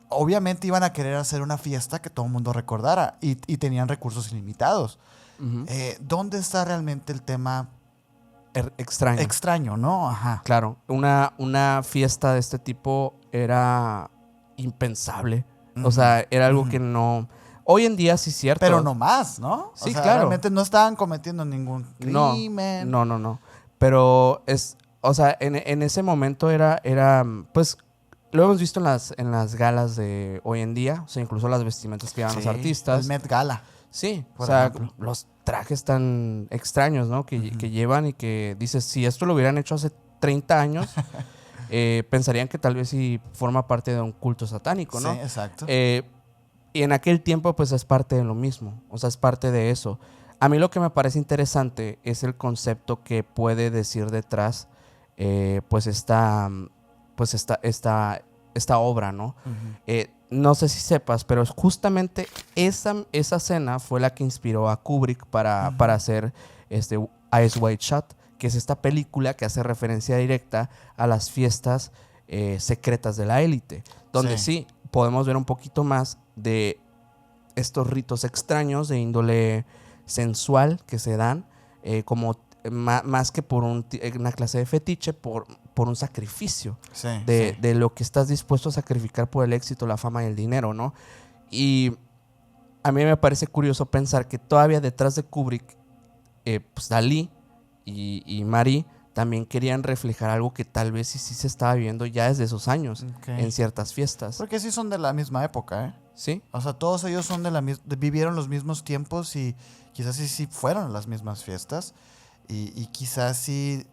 obviamente iban a querer hacer una fiesta que todo el mundo recordara y tenían recursos ilimitados. ¿Dónde está realmente el tema extraño? Extraño, ¿no? Ajá. Claro, una fiesta de este tipo era impensable. O sea, era algo que no... Hoy en día sí es cierto. Pero no más, ¿no? Sí, o sea, claro. Realmente no estaban cometiendo ningún crimen. No. Pero o sea, en ese momento era pues... Lo hemos visto en las galas de hoy en día, o sea, incluso las vestimentas que llevan los artistas. El Met Gala. Sí, o sea, los trajes tan extraños, ¿no? Que llevan y que dices, si esto lo hubieran hecho hace 30 años, pensarían que tal vez sí forma parte de un culto satánico, ¿no? Sí, exacto. Y en aquel tiempo, pues es parte de lo mismo, o sea, es parte de eso. A mí lo que me parece interesante es el concepto que puede decir detrás, pues esta esta obra, ¿no? Ujú. No sé si sepas, pero justamente esa escena fue la que inspiró a Kubrick para hacer Eyes Wide Shut, que es esta película que hace referencia directa a las fiestas secretas de la élite, donde sí podemos ver un poquito más de estos ritos extraños de índole sensual que se dan, como más que por una clase de fetiche, por un sacrificio de lo que estás dispuesto a sacrificar por el éxito, la fama y el dinero, ¿no? Y a mí me parece curioso pensar que todavía detrás de Kubrick, pues Dalí y Marie también querían reflejar algo que tal vez sí se estaba viviendo ya desde esos años en ciertas fiestas. Porque sí son de la misma época, ¿eh? Sí. O sea, todos ellos son vivieron los mismos tiempos y quizás sí fueron las mismas fiestas. Y quizás sí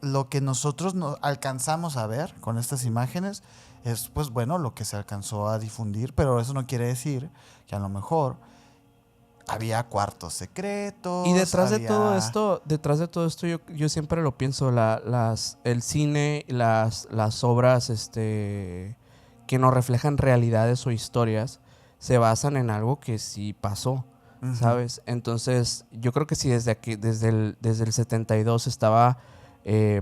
lo que nosotros alcanzamos a ver con estas imágenes es, pues bueno, lo que se alcanzó a difundir, pero eso no quiere decir que a lo mejor había cuartos secretos. Y detrás de todo esto, yo siempre lo pienso, el cine, las obras que nos reflejan realidades o historias, se basan en algo que sí pasó, ¿sabes? Entonces, yo creo que si desde el 72 estaba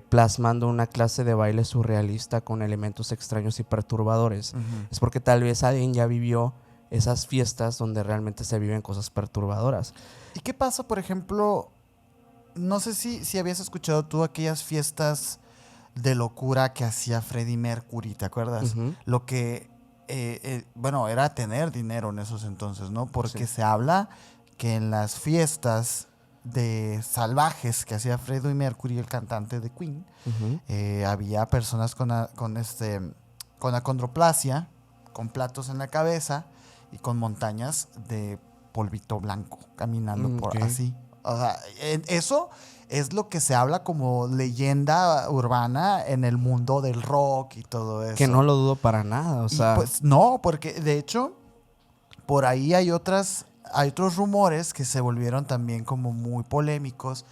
plasmando una clase de baile surrealista con elementos extraños y perturbadores, es porque tal vez alguien ya vivió esas fiestas donde realmente se viven cosas perturbadoras. ¿Y qué pasa, por ejemplo? No sé si habías escuchado tú aquellas fiestas de locura que hacía Freddie Mercury, ¿te acuerdas? Lo que, bueno, era tener dinero en esos entonces, ¿no? Porque se habla que en las fiestas de salvajes que hacía Freddie Mercury, el cantante de Queen, había personas con acondroplasia, con platos en la cabeza y con montañas de polvito blanco caminando por así. O sea, eso es lo que se habla como leyenda urbana en el mundo del rock y todo eso. Que no lo dudo para nada, o sea. Pues no, porque de hecho por ahí hay otros rumores que se volvieron también como muy polémicos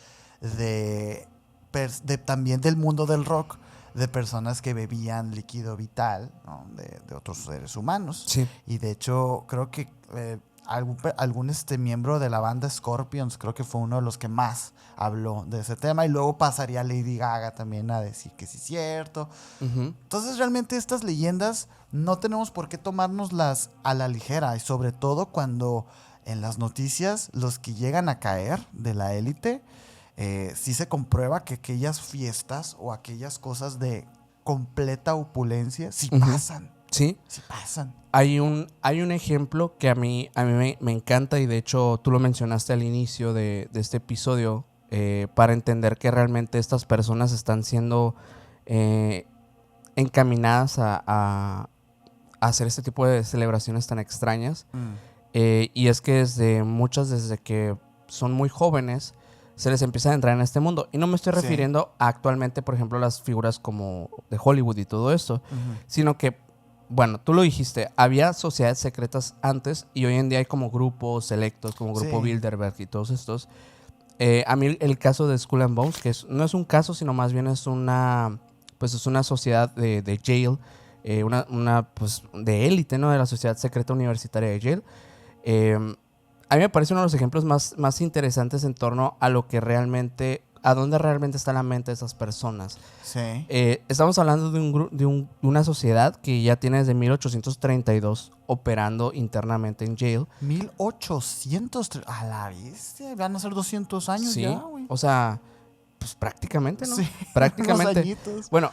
también del mundo del rock, de personas que bebían líquido vital, ¿no? de otros seres humanos. Sí. Y de hecho creo que algún miembro de la banda Scorpions, creo que fue uno de los que más habló de ese tema, y luego pasaría Lady Gaga también a decir que sí es cierto. Entonces realmente estas leyendas no tenemos por qué tomárnoslas a la ligera, y sobre todo cuando en las noticias los que llegan a caer de la élite, sí se comprueba que aquellas fiestas o aquellas cosas de completa opulencia sí pasan. Sí. Sí pasan. Hay un ejemplo que a mí me encanta, y de hecho tú lo mencionaste al inicio de este episodio, para entender que realmente estas personas están siendo encaminadas a hacer este tipo de celebraciones tan extrañas. Y es que desde que son muy jóvenes, se les empieza a entrar en este mundo. Y no me estoy refiriendo a actualmente, por ejemplo, las figuras como de Hollywood y todo esto, sino que, bueno, tú lo dijiste, había sociedades secretas antes, y hoy en día hay como grupos selectos, como Grupo Bilderberg y todos estos. A mí el caso de Skull and Bones, que no es un caso, sino más bien es una sociedad de Yale, pues de élite, ¿no? De la sociedad secreta universitaria de Yale. A mí me parece uno de los ejemplos más interesantes en torno a a dónde realmente está la mente de esas personas. Sí. Estamos hablando de una sociedad que ya tiene desde 1832 operando internamente en Yale. 1800, a la bestia, van a ser 200 años ya, güey. O sea, pues prácticamente, ¿no? Sí, prácticamente. Bueno,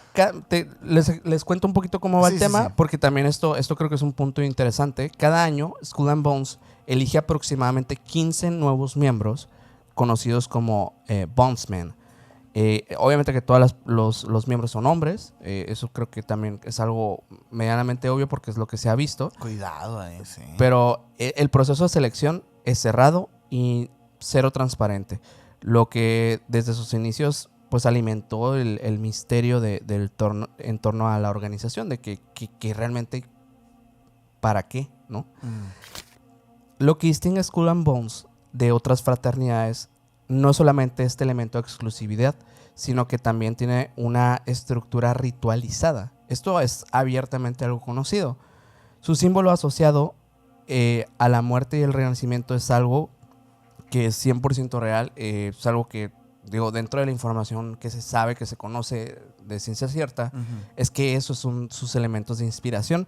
les cuento un poquito cómo va el tema, porque también esto creo que es un punto interesante. Cada año, Skull and Bones elige aproximadamente 15 nuevos miembros conocidos como Bondsmen. Obviamente que todos los miembros son hombres. Eso creo que también es algo medianamente obvio porque es lo que se ha visto. Cuidado sí. Pero el proceso de selección es cerrado y cero transparente. Lo que desde sus inicios pues alimentó el misterio en torno a la organización, de que realmente ¿para qué? ¿No? Lo que distingue a Skull and Bones de otras fraternidades no solamente este elemento de exclusividad, sino que también tiene una estructura ritualizada Esto es abiertamente algo conocido. Su símbolo asociado a la muerte y el renacimiento es algo que es 100% real, es algo que, digo, dentro de la información que se sabe, que se conoce de ciencia cierta, es que esos son sus elementos de inspiración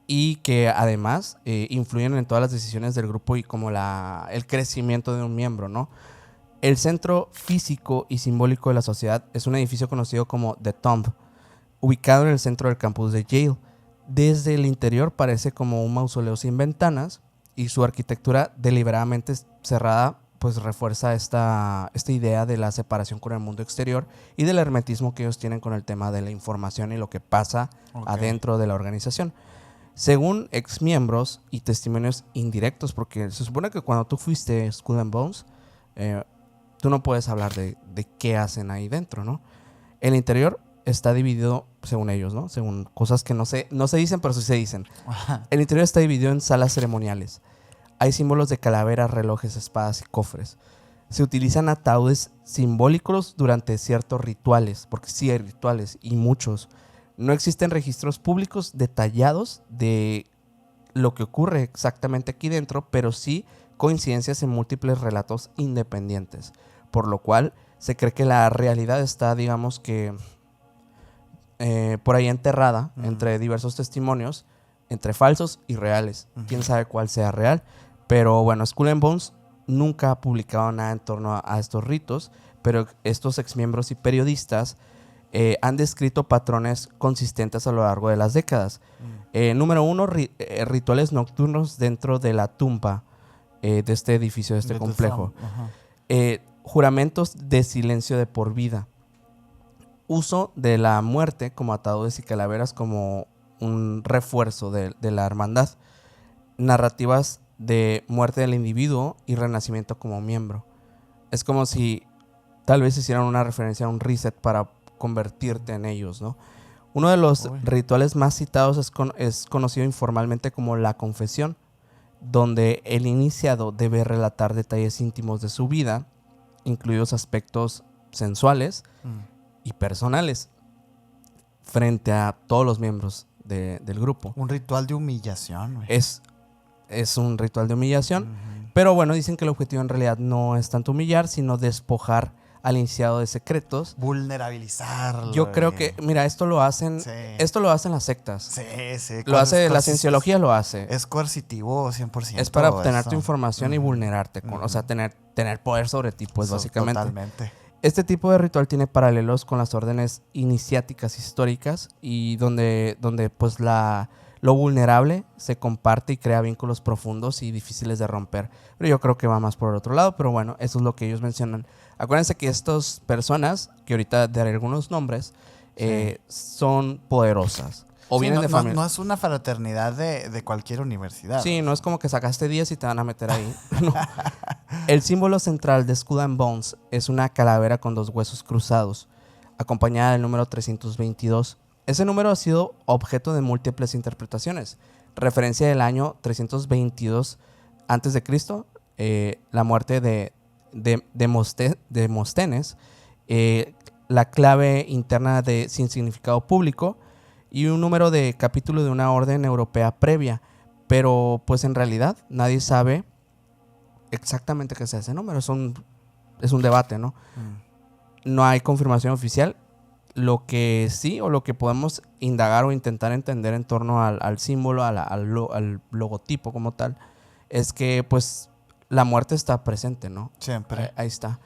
y que además influyen en todas las decisiones del grupo y como el crecimiento de un miembro, ¿no? El centro físico y simbólico de la sociedad es un edificio conocido como The Tomb, ubicado en el centro del campus de Yale. Desde el interior parece como un mausoleo sin ventanas y su arquitectura deliberadamente cerrada pues refuerza esta idea de la separación con el mundo exterior y del hermetismo que ellos tienen con el tema de la información y lo que pasa adentro de la organización. Según exmiembros y testimonios indirectos, porque se supone que cuando tú fuiste Skull and Bones, tú no puedes hablar de qué hacen ahí dentro, ¿no? El interior está dividido, según ellos, ¿no? Según cosas que no se dicen, pero sí se dicen. El interior está dividido en salas ceremoniales. Hay símbolos de calaveras, relojes, espadas y cofres. Se utilizan ataúdes simbólicos durante ciertos rituales, porque sí hay rituales y muchos. No existen registros públicos detallados de lo que ocurre exactamente aquí dentro, pero sí coincidencias en múltiples relatos independientes, por lo cual se cree que la realidad está, digamos que, por ahí enterrada entre diversos testimonios, entre falsos y reales. Quién sabe cuál sea real, pero bueno, Skull and Bones nunca ha publicado nada en torno a estos ritos, pero estos exmiembros y periodistas han descrito patrones consistentes a lo largo de las décadas. Número 1, rituales nocturnos dentro de la tumba de este edificio, de este complejo. Juramentos de silencio de por vida. Uso de la muerte como ataúdes y calaveras como un refuerzo de la hermandad. Narrativas de muerte del individuo y renacimiento como miembro. Es como si tal vez hicieran una referencia a un reset para convertirte en ellos, ¿no? Uno de los rituales más citados es conocido informalmente como la confesión, donde el iniciado debe relatar detalles íntimos de su vida, incluidos aspectos sensuales y personales, frente a todos los miembros del grupo. Un ritual de humillación, güey. Es un ritual de humillación, pero bueno, dicen que el objetivo en realidad no es tanto humillar, sino despojar al iniciado de secretos. Vulnerabilizarlo. Yo creo que, mira, esto lo hacen las sectas. Sí. Lo hace, la cienciología lo hace. Es coercitivo 100%. Es para obtener tu información y vulnerarte, o sea, tener poder sobre ti, pues básicamente. Totalmente. Este tipo de ritual tiene paralelos con las órdenes iniciáticas históricas y donde pues lo vulnerable se comparte y crea vínculos profundos y difíciles de romper. Pero yo creo que va más por el otro lado, pero bueno, eso es lo que ellos mencionan. Acuérdense que estas personas, que ahorita daré algunos nombres, son poderosas. O vienen de familia. No es una fraternidad de cualquier universidad. Sí, no es como que sacaste 10 y te van a meter ahí. No. El símbolo central de Skull and Bones es una calavera con 2 huesos cruzados, acompañada del número 322. Ese número ha sido objeto de múltiples interpretaciones. Referencia del año 322 a.C., la muerte de Demóstenes, la clave interna sin significado público y un número de capítulo de una orden europea previa. Pero pues en realidad nadie sabe exactamente qué es ese número. Es un debate, ¿no? No hay confirmación oficial. Lo que sí, o lo que podemos indagar o intentar entender en torno al símbolo, al logotipo como tal, es que pues la muerte está presente, ¿no? Siempre. Ahí está.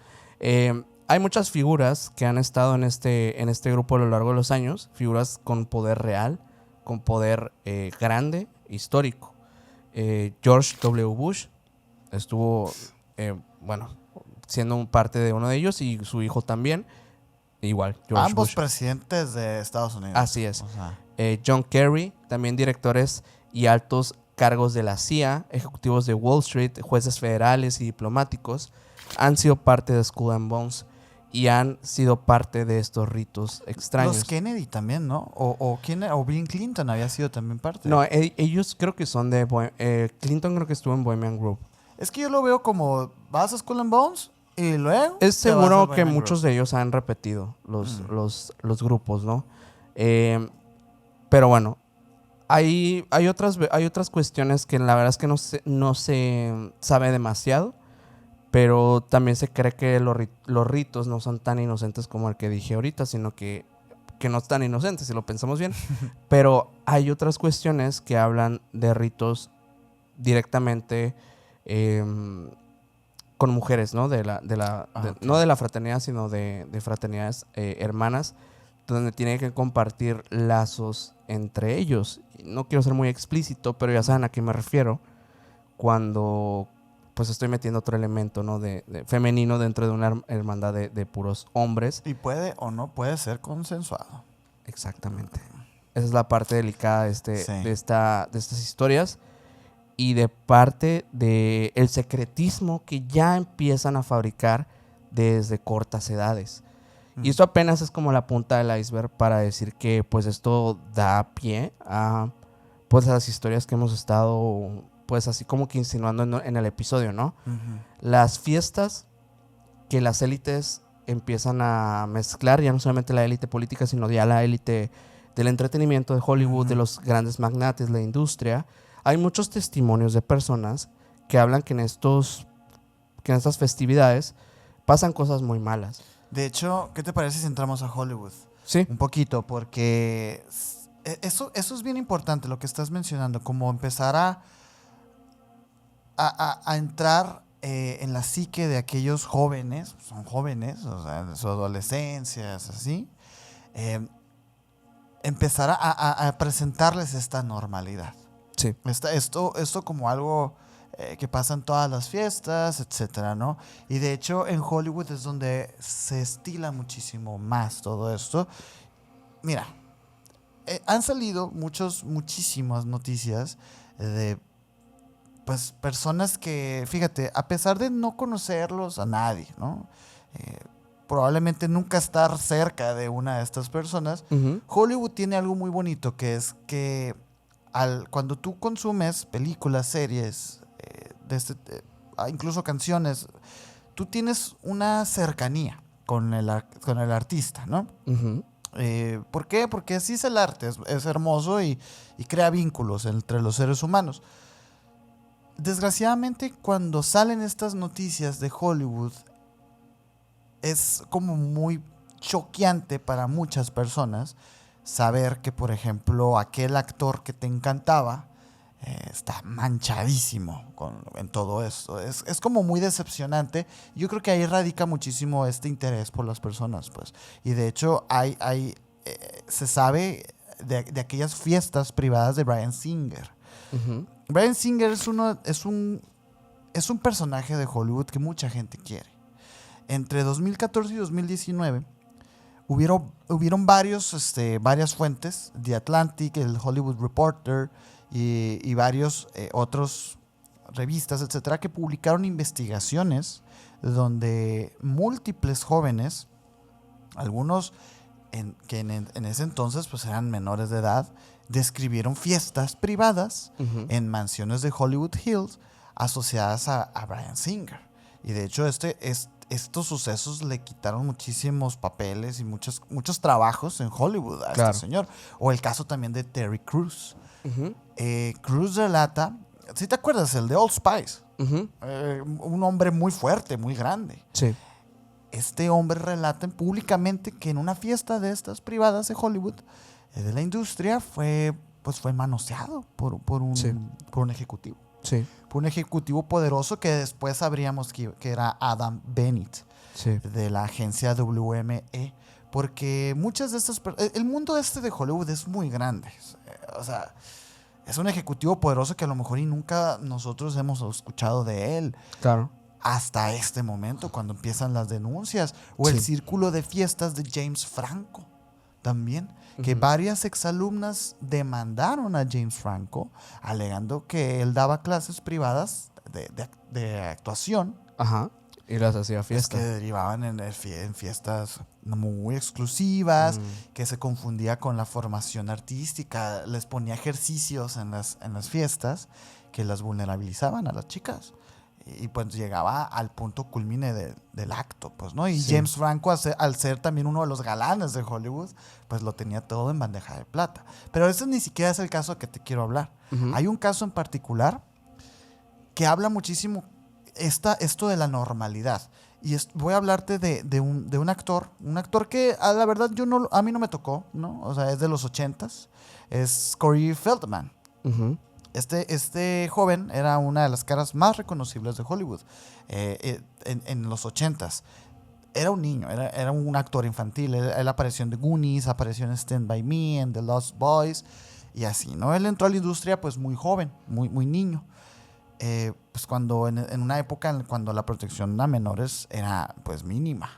Hay muchas figuras que han estado en este grupo a lo largo de los años, figuras con poder real, con poder grande, histórico. George W. Bush estuvo, siendo parte de uno de ellos, y su hijo también. Igual, George Ambos Bush. Presidentes de Estados Unidos. Así es. O sea. John Kerry, también directores y altos cargos de la CIA, ejecutivos de Wall Street, jueces federales y diplomáticos, han sido parte de Skull and Bones y han sido parte de estos ritos extraños. Los Kennedy también, ¿no? O Bill Clinton había sido también parte. No, ellos creo que son de... Clinton creo que estuvo en Bohemian Group. Es que yo lo veo como, vas a Skull and Bones y luego... Es seguro que muchos de ellos han repetido los grupos, ¿no? Pero bueno, hay otras cuestiones que la verdad es que no se sabe demasiado, pero también se cree que los ritos no son tan inocentes como el que dije ahorita, sino que no están inocentes, si lo pensamos bien. Pero hay otras cuestiones que hablan de ritos directamente con mujeres, ¿no? Okay. No de la fraternidad, sino de fraternidades hermanas, donde tienen que compartir lazos entre ellos. No quiero ser muy explícito, pero ya saben a qué me refiero cuando pues estoy metiendo otro elemento, ¿no? de femenino dentro de una hermandad de puros hombres. Y puede o no puede ser consensuado. Exactamente. Esa es la parte delicada de Sí. de estas historias y de parte del secretismo que ya empiezan a fabricar desde cortas edades. Y esto apenas es como la punta del iceberg para decir que pues esto da pie a pues a las historias que hemos estado pues así como que insinuando en el episodio, ¿no? Las fiestas que las élites empiezan a mezclar, ya no solamente la élite política, sino ya la élite del entretenimiento de Hollywood, de los grandes magnates, la industria. Hay muchos testimonios de personas que hablan que en estas festividades pasan cosas muy malas. De hecho, ¿qué te parece si entramos a Hollywood? Sí. Un poquito, porque eso es bien importante lo que estás mencionando, como empezar a entrar en la psique de aquellos jóvenes, son jóvenes, o sea, de su adolescencia, así, empezar a presentarles esta normalidad. Sí. Esto como algo que pasa en todas las fiestas, etcétera, ¿no? Y de hecho en Hollywood es donde se estila muchísimo más todo esto. Mira, han salido muchísimas noticias de pues personas que, fíjate, a pesar de no conocerlos a nadie, ¿no? Probablemente nunca estar cerca de una de estas personas. Hollywood tiene algo muy bonito, que es que cuando tú consumes películas, series, incluso canciones, tú tienes una cercanía con el artista, ¿no? ¿Por qué? Porque así es el arte, es hermoso y crea vínculos entre los seres humanos. Desgraciadamente, cuando salen estas noticias de Hollywood, es como muy choqueante para muchas personas saber que, por ejemplo, aquel actor que te encantaba está manchadísimo en todo esto. Es como muy decepcionante. Yo creo que ahí radica muchísimo este interés por las personas, pues. Y de hecho, se sabe de aquellas fiestas privadas de Bryan Singer. Bryan Singer es un personaje de Hollywood que mucha gente quiere. Entre 2014 y 2019 hubieron varias fuentes, The Atlantic, el Hollywood Reporter y varios otros revistas, etcétera, que publicaron investigaciones donde múltiples jóvenes, algunos que en ese entonces pues eran menores de edad, describieron fiestas privadas en mansiones de Hollywood Hills asociadas a Bryan Singer. Y de hecho estos sucesos le quitaron muchísimos papeles y muchos trabajos en Hollywood a este señor. O el caso también de Terry Crews. Crews relata, ¿sí te acuerdas? El de Old Spice. Un hombre muy fuerte, muy grande. Sí. Este hombre relata públicamente que en una fiesta de estas privadas de Hollywood, de la industria, fue manoseado por un ejecutivo. Sí. Por un ejecutivo poderoso que después sabríamos que era Adam Bennett, de la agencia WME. Porque muchas de estas... El mundo de Hollywood es muy grande. O sea, es un ejecutivo poderoso que a lo mejor y nunca nosotros hemos escuchado de él. Claro. Hasta este momento, cuando empiezan las denuncias. O el círculo de fiestas de James Franco también. Que varias exalumnas demandaron a James Franco alegando que él daba clases privadas de actuación. Ajá. Y las hacía fiesta. Que derivaban en fiestas muy exclusivas, que se confundía con la formación artística. Les ponía ejercicios en las fiestas que las vulnerabilizaban a las chicas. y pues llegaba al punto culmine del acto, pues, ¿no? Y Sí. James Franco, al ser también uno de los galanes de Hollywood, pues lo tenía todo en bandeja de plata. Pero ese ni siquiera es el caso que te quiero hablar. Ujú. Hay un caso en particular que habla muchísimo esto de la normalidad. Y voy a hablarte de un actor que a la verdad a mí no me tocó, ¿no? O sea, es de los 80s, es Corey Feldman. Ujú. Este joven era una de las caras más reconocibles de Hollywood en los 80s. Era un niño, era un actor infantil. Él apareció en The Goonies, apareció en Stand By Me, en The Lost Boys y así, ¿no? Él entró a la industria pues muy joven, muy niño. Pues cuando en una época cuando la protección a menores era pues mínima,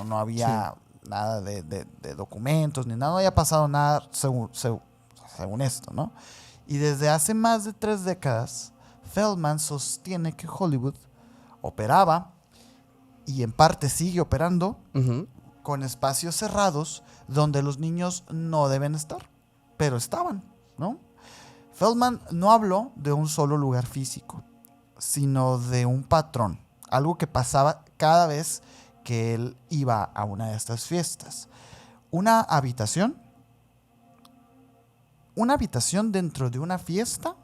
no había nada de documentos ni nada, no había pasado nada según esto, ¿no? Y desde hace más de 3 décadas, Feldman sostiene que Hollywood operaba y en parte sigue operando Ujú. con espacios cerrados donde los niños no deben estar, pero estaban, ¿no? Feldman no habló de un solo lugar físico, sino de un patrón, algo que pasaba cada vez que él iba a una de estas fiestas. Una habitación dentro de una fiesta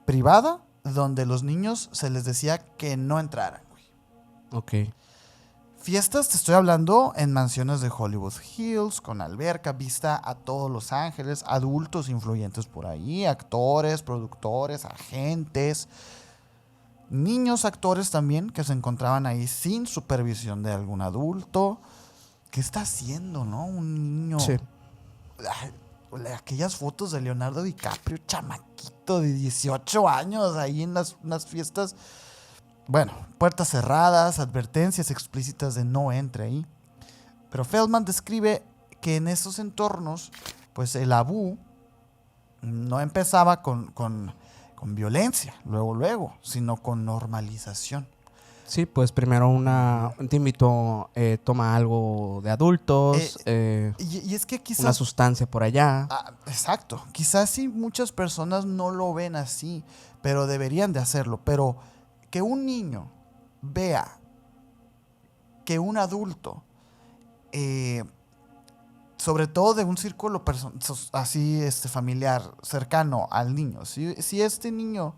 privada donde los niños se les decía que no entraran. Ok. Fiestas, te estoy hablando en mansiones de Hollywood Hills, con alberca, vista a todos Los Ángeles, adultos influyentes por ahí, actores, productores, agentes, niños actores también que se encontraban ahí sin supervisión de algún adulto. ¿Qué está haciendo, no? Un niño. Sí. Aquellas fotos de Leonardo DiCaprio, chamaquito de 18 años, ahí en unas fiestas. Bueno, puertas cerradas, advertencias explícitas de no entre ahí. Pero Feldman describe que en esos entornos, pues el abú no empezaba con violencia, luego, sino con normalización. Sí, pues primero te invito, toma algo de adultos, Y es que quizás... una sustancia por allá. Exacto. Quizás sí muchas personas no lo ven así, pero deberían de hacerlo. Pero que un niño vea que un adulto, sobre todo de un círculo así familiar, cercano al niño, si este niño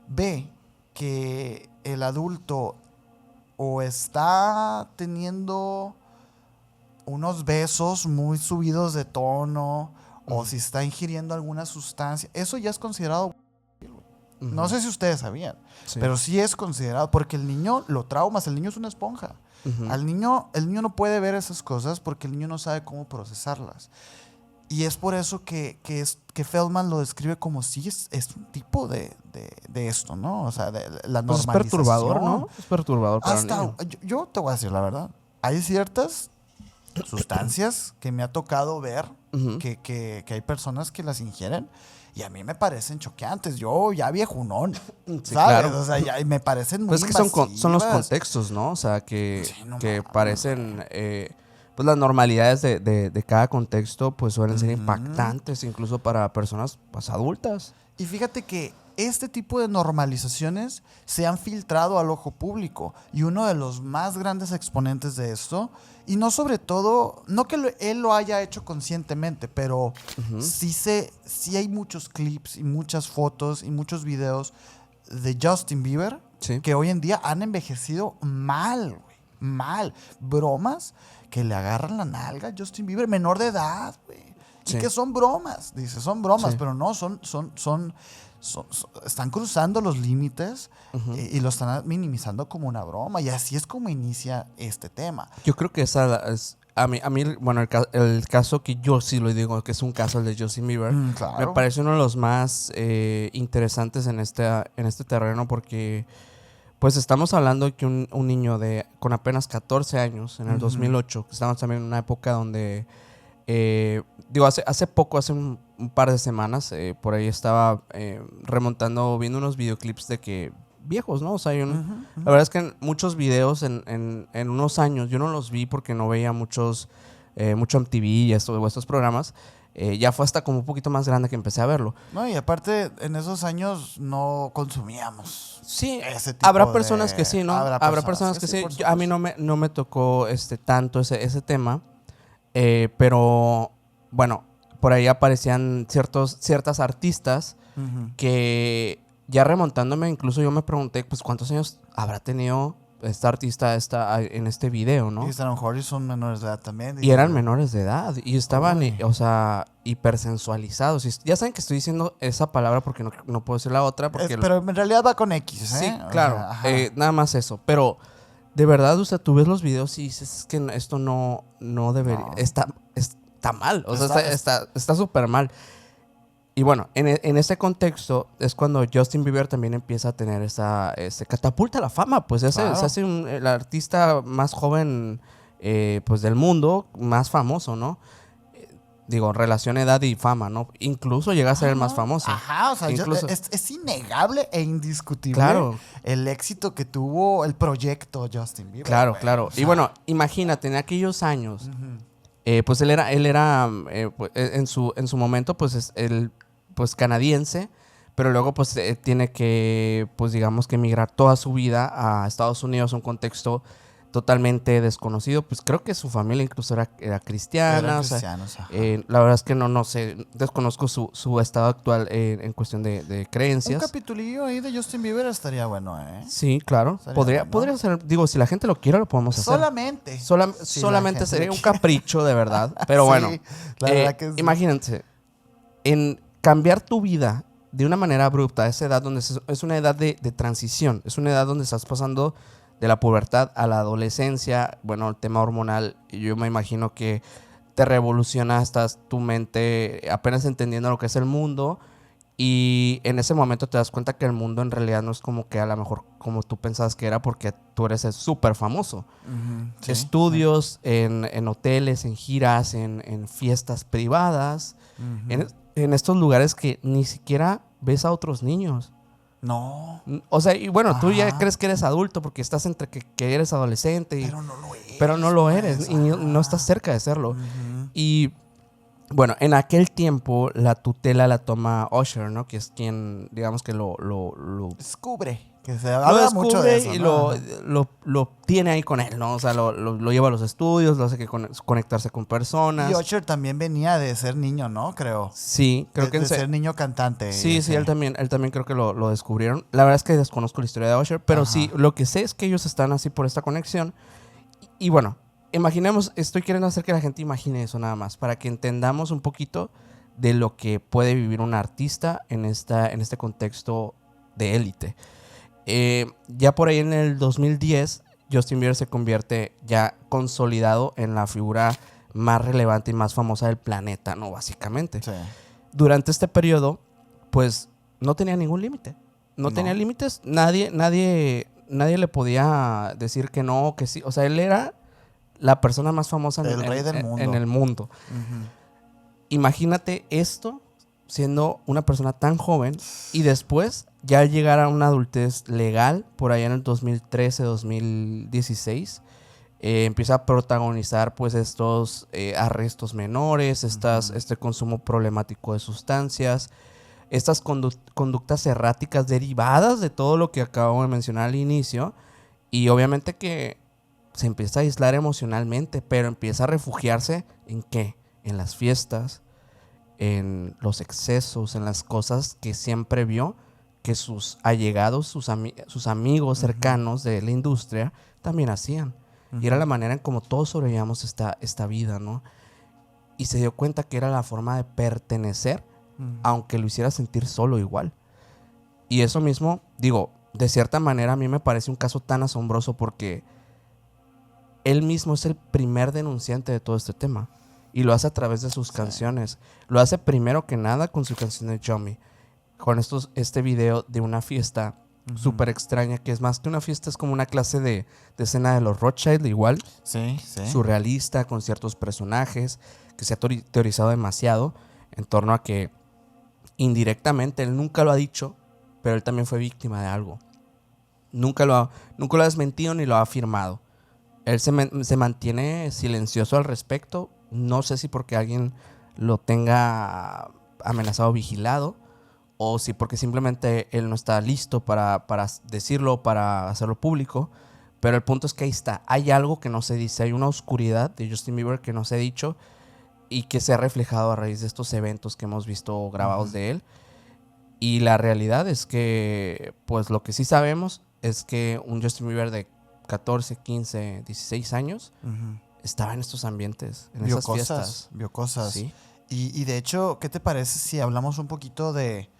ve que el adulto o está teniendo unos besos muy subidos de tono, o si está ingiriendo alguna sustancia, eso ya es considerado. Ujú. No sé si ustedes sabían, Sí. pero sí es considerado, porque el niño lo traumas, el niño es una esponja. Ujú. El niño no puede ver esas cosas porque el niño no sabe cómo procesarlas. Y es por eso que Feldman lo describe como si es un tipo de esto, ¿no? O sea, de la Pues es normalización. perturbador, ¿no? Es perturbador para el niño. Yo te voy a decir la verdad. Hay ciertas sustancias que me ha tocado ver Ujú. que hay personas que las ingieren y a mí me parecen choqueantes. Yo ya viejunón, Sí, ¿sabes? claro. O sea, ya me parecen muy Pues es que son los invasivas. contextos, ¿no? O sea, que Sí, no que mames. parecen... pues las normalidades de cada contexto pues suelen ser Ujú. impactantes incluso para personas pues, adultas. Y fíjate que este tipo de normalizaciones se han filtrado al ojo público y uno de los más grandes exponentes de esto, y no sobre todo, no que él lo haya hecho conscientemente, pero sí hay muchos clips y muchas fotos y muchos videos de Justin Bieber Sí. que hoy en día han envejecido mal, güey, mal. Bromas que le agarran la nalga a Justin Bieber, menor de edad, güey. Y Sí. que son bromas, dice, son bromas, Sí. pero no, están cruzando los límites y lo están minimizando como una broma. Y así es como inicia este tema. Yo creo que esa es... A mí, bueno, el caso que yo sí lo digo, que es un caso el de Justin Bieber, Claro. me parece uno de los más interesantes en este terreno porque pues estamos hablando de que un niño con apenas 14 años, en el 2008, que estamos también en una época donde, hace poco, hace un par de semanas, por ahí estaba viendo unos videoclips de que viejos, ¿no? O sea, la verdad es que muchos videos en unos años yo no los vi porque no veía mucho MTV y estos programas. Ya fue hasta como un poquito más grande que empecé a verlo. No, y aparte, en esos años no consumíamos Sí, ese tipo habrá personas que sí, ¿no? Habrá personas que sí. por A mí supuesto. no me tocó tanto ese tema, pero bueno, por ahí aparecían ciertas artistas Ujú. que ya remontándome, incluso yo me pregunté, pues, ¿cuántos años habrá tenido esta artista en este video, Y no? a lo mejor y son menores de edad también, Y digo eran yo. menores de edad y estaban, Uy. o sea, hipersensualizados. Y ya saben que estoy diciendo esa palabra porque no puedo decir la otra, porque Pero en realidad va con X, sí, ¿eh? O claro, sea, ajá. nada más eso. Pero de verdad, o sea, tú ves los videos y dices "Es que esto no debería, No. está mal, o sea, Está, es- está súper mal". Y bueno, en ese contexto es cuando Justin Bieber también empieza a tener catapulta a la fama, pues se claro. hace el artista más joven pues del mundo, más famoso, ¿no? Digo, relación edad y fama, ¿no? Incluso llega a ser Ah, el más no. famoso. Ajá, o sea, Incluso, es innegable e indiscutible claro, el éxito que tuvo el proyecto Justin Bieber, claro, güey. claro. O Y sea, bueno, imagínate, en aquellos años, ujú. pues él era pues, en su momento, pues él, pues canadiense, pero luego pues tiene que, pues digamos que emigrar toda su vida a Estados Unidos, un contexto totalmente desconocido. Pues creo que su familia incluso era Eran cristiana, o sea, cristianos, ajá. la verdad es que no sé, desconozco su estado actual en cuestión de Un creencias. capitulillo ahí de Justin Bieber estaría bueno, ¿eh? Sí, claro, Estaría bueno. podría ser, digo, si la gente lo quiere, lo podemos hacer. Solamente. Si la Solamente gente lo sería un quiere. capricho de verdad. Pero bueno, Sí, la verdad que sí. imagínense, en cambiar tu vida de una manera abrupta a esa edad donde es una edad de transición, es una edad donde estás pasando de la pubertad a la adolescencia, bueno, el tema hormonal, yo me imagino que te revoluciona, estás tu mente apenas entendiendo lo que es el mundo y en ese momento te das cuenta que el mundo en realidad no es como que a lo mejor como tú pensabas que era porque tú eres súper famoso. Ujú, sí, sí. Estudios en hoteles, en giras, en fiestas privadas, Ujú. en estos lugares que ni siquiera ves a otros niños. No. O sea, y bueno, tú ya Ajá. crees que eres adulto porque estás entre que eres adolescente, Pero no lo pero no eres, lo eres pues. y no estás Ajá. cerca de serlo. Ujú. Y bueno, en aquel tiempo la tutela la toma Usher, ¿no? Que es quien, digamos que Descubre. Que se lo habla mucho de descubre eso, y ¿no? Ajá. lo tiene ahí con él, ¿no? O sea, lo lleva a los estudios, lo hace que conectarse con Y personas. Usher también venía de ser niño, ¿no? Creo. Sí, creo que De ser niño cantante. sí, sí, Ese. él también creo que lo descubrieron. La verdad es que desconozco la historia de Usher, pero sí, Ajá. lo que sé es que ellos están así por esta conexión. Y bueno, imaginemos, estoy queriendo hacer que la gente imagine eso nada más, para que entendamos un poquito de lo que puede vivir un artista en este contexto de élite. Ya por ahí en el 2010, Justin Bieber se convierte ya consolidado en la figura más relevante y más famosa del planeta, ¿no? Básicamente. Sí. Durante este periodo, pues no tenía ningún límite. No tenía No. límites. Nadie le podía decir que no o que sí. O sea, él era la persona más famosa El rey del en mundo. el mundo. Ujú. Imagínate esto siendo una persona tan joven y después ya llegar a una adultez legal por allá en el 2013, 2016. Empieza a protagonizar pues estos arrestos menores, este consumo problemático de sustancias, estas conductas erráticas derivadas de todo lo que acabo de mencionar al inicio y obviamente que se empieza a aislar emocionalmente, pero empieza a refugiarse ¿en qué? En las fiestas, en los excesos, en las cosas que siempre vio que sus allegados, sus amigos cercanos de la industria también hacían. Y era la manera en como todos sobrevivíamos esta vida, ¿no? Y se dio cuenta que era la forma de pertenecer, aunque lo hiciera sentir solo igual. Y eso mismo, digo, de cierta manera a mí me parece un caso tan asombroso porque él mismo es el primer denunciante de todo este tema. Y lo hace a través de sus canciones. Lo hace primero que nada con su canción de Yummy. Con este video de una fiesta súper extraña, que es más que una fiesta, es como una clase de escena de los Rothschild, igual, Sí, sí. surrealista, con ciertos personajes, que se ha teorizado demasiado en torno a que indirectamente, él nunca lo ha dicho, pero él también fue víctima de algo. Nunca lo ha desmentido ni lo ha afirmado. Él se mantiene silencioso al respecto. No sé si porque alguien lo tenga amenazado, vigilado, o si porque simplemente él no está listo para decirlo, para hacerlo público. Pero el punto es que ahí está. Hay algo que no se dice. Hay una oscuridad de Justin Bieber que no se ha dicho y que se ha reflejado a raíz de estos eventos que hemos visto grabados de él. Y la realidad es que, pues lo que sí sabemos es que un Justin Bieber de 14, 15, 16 años estaba en estos ambientes, en esas fiestas. Vio cosas. Sí. Y de hecho, ¿qué te parece si hablamos un poquito de...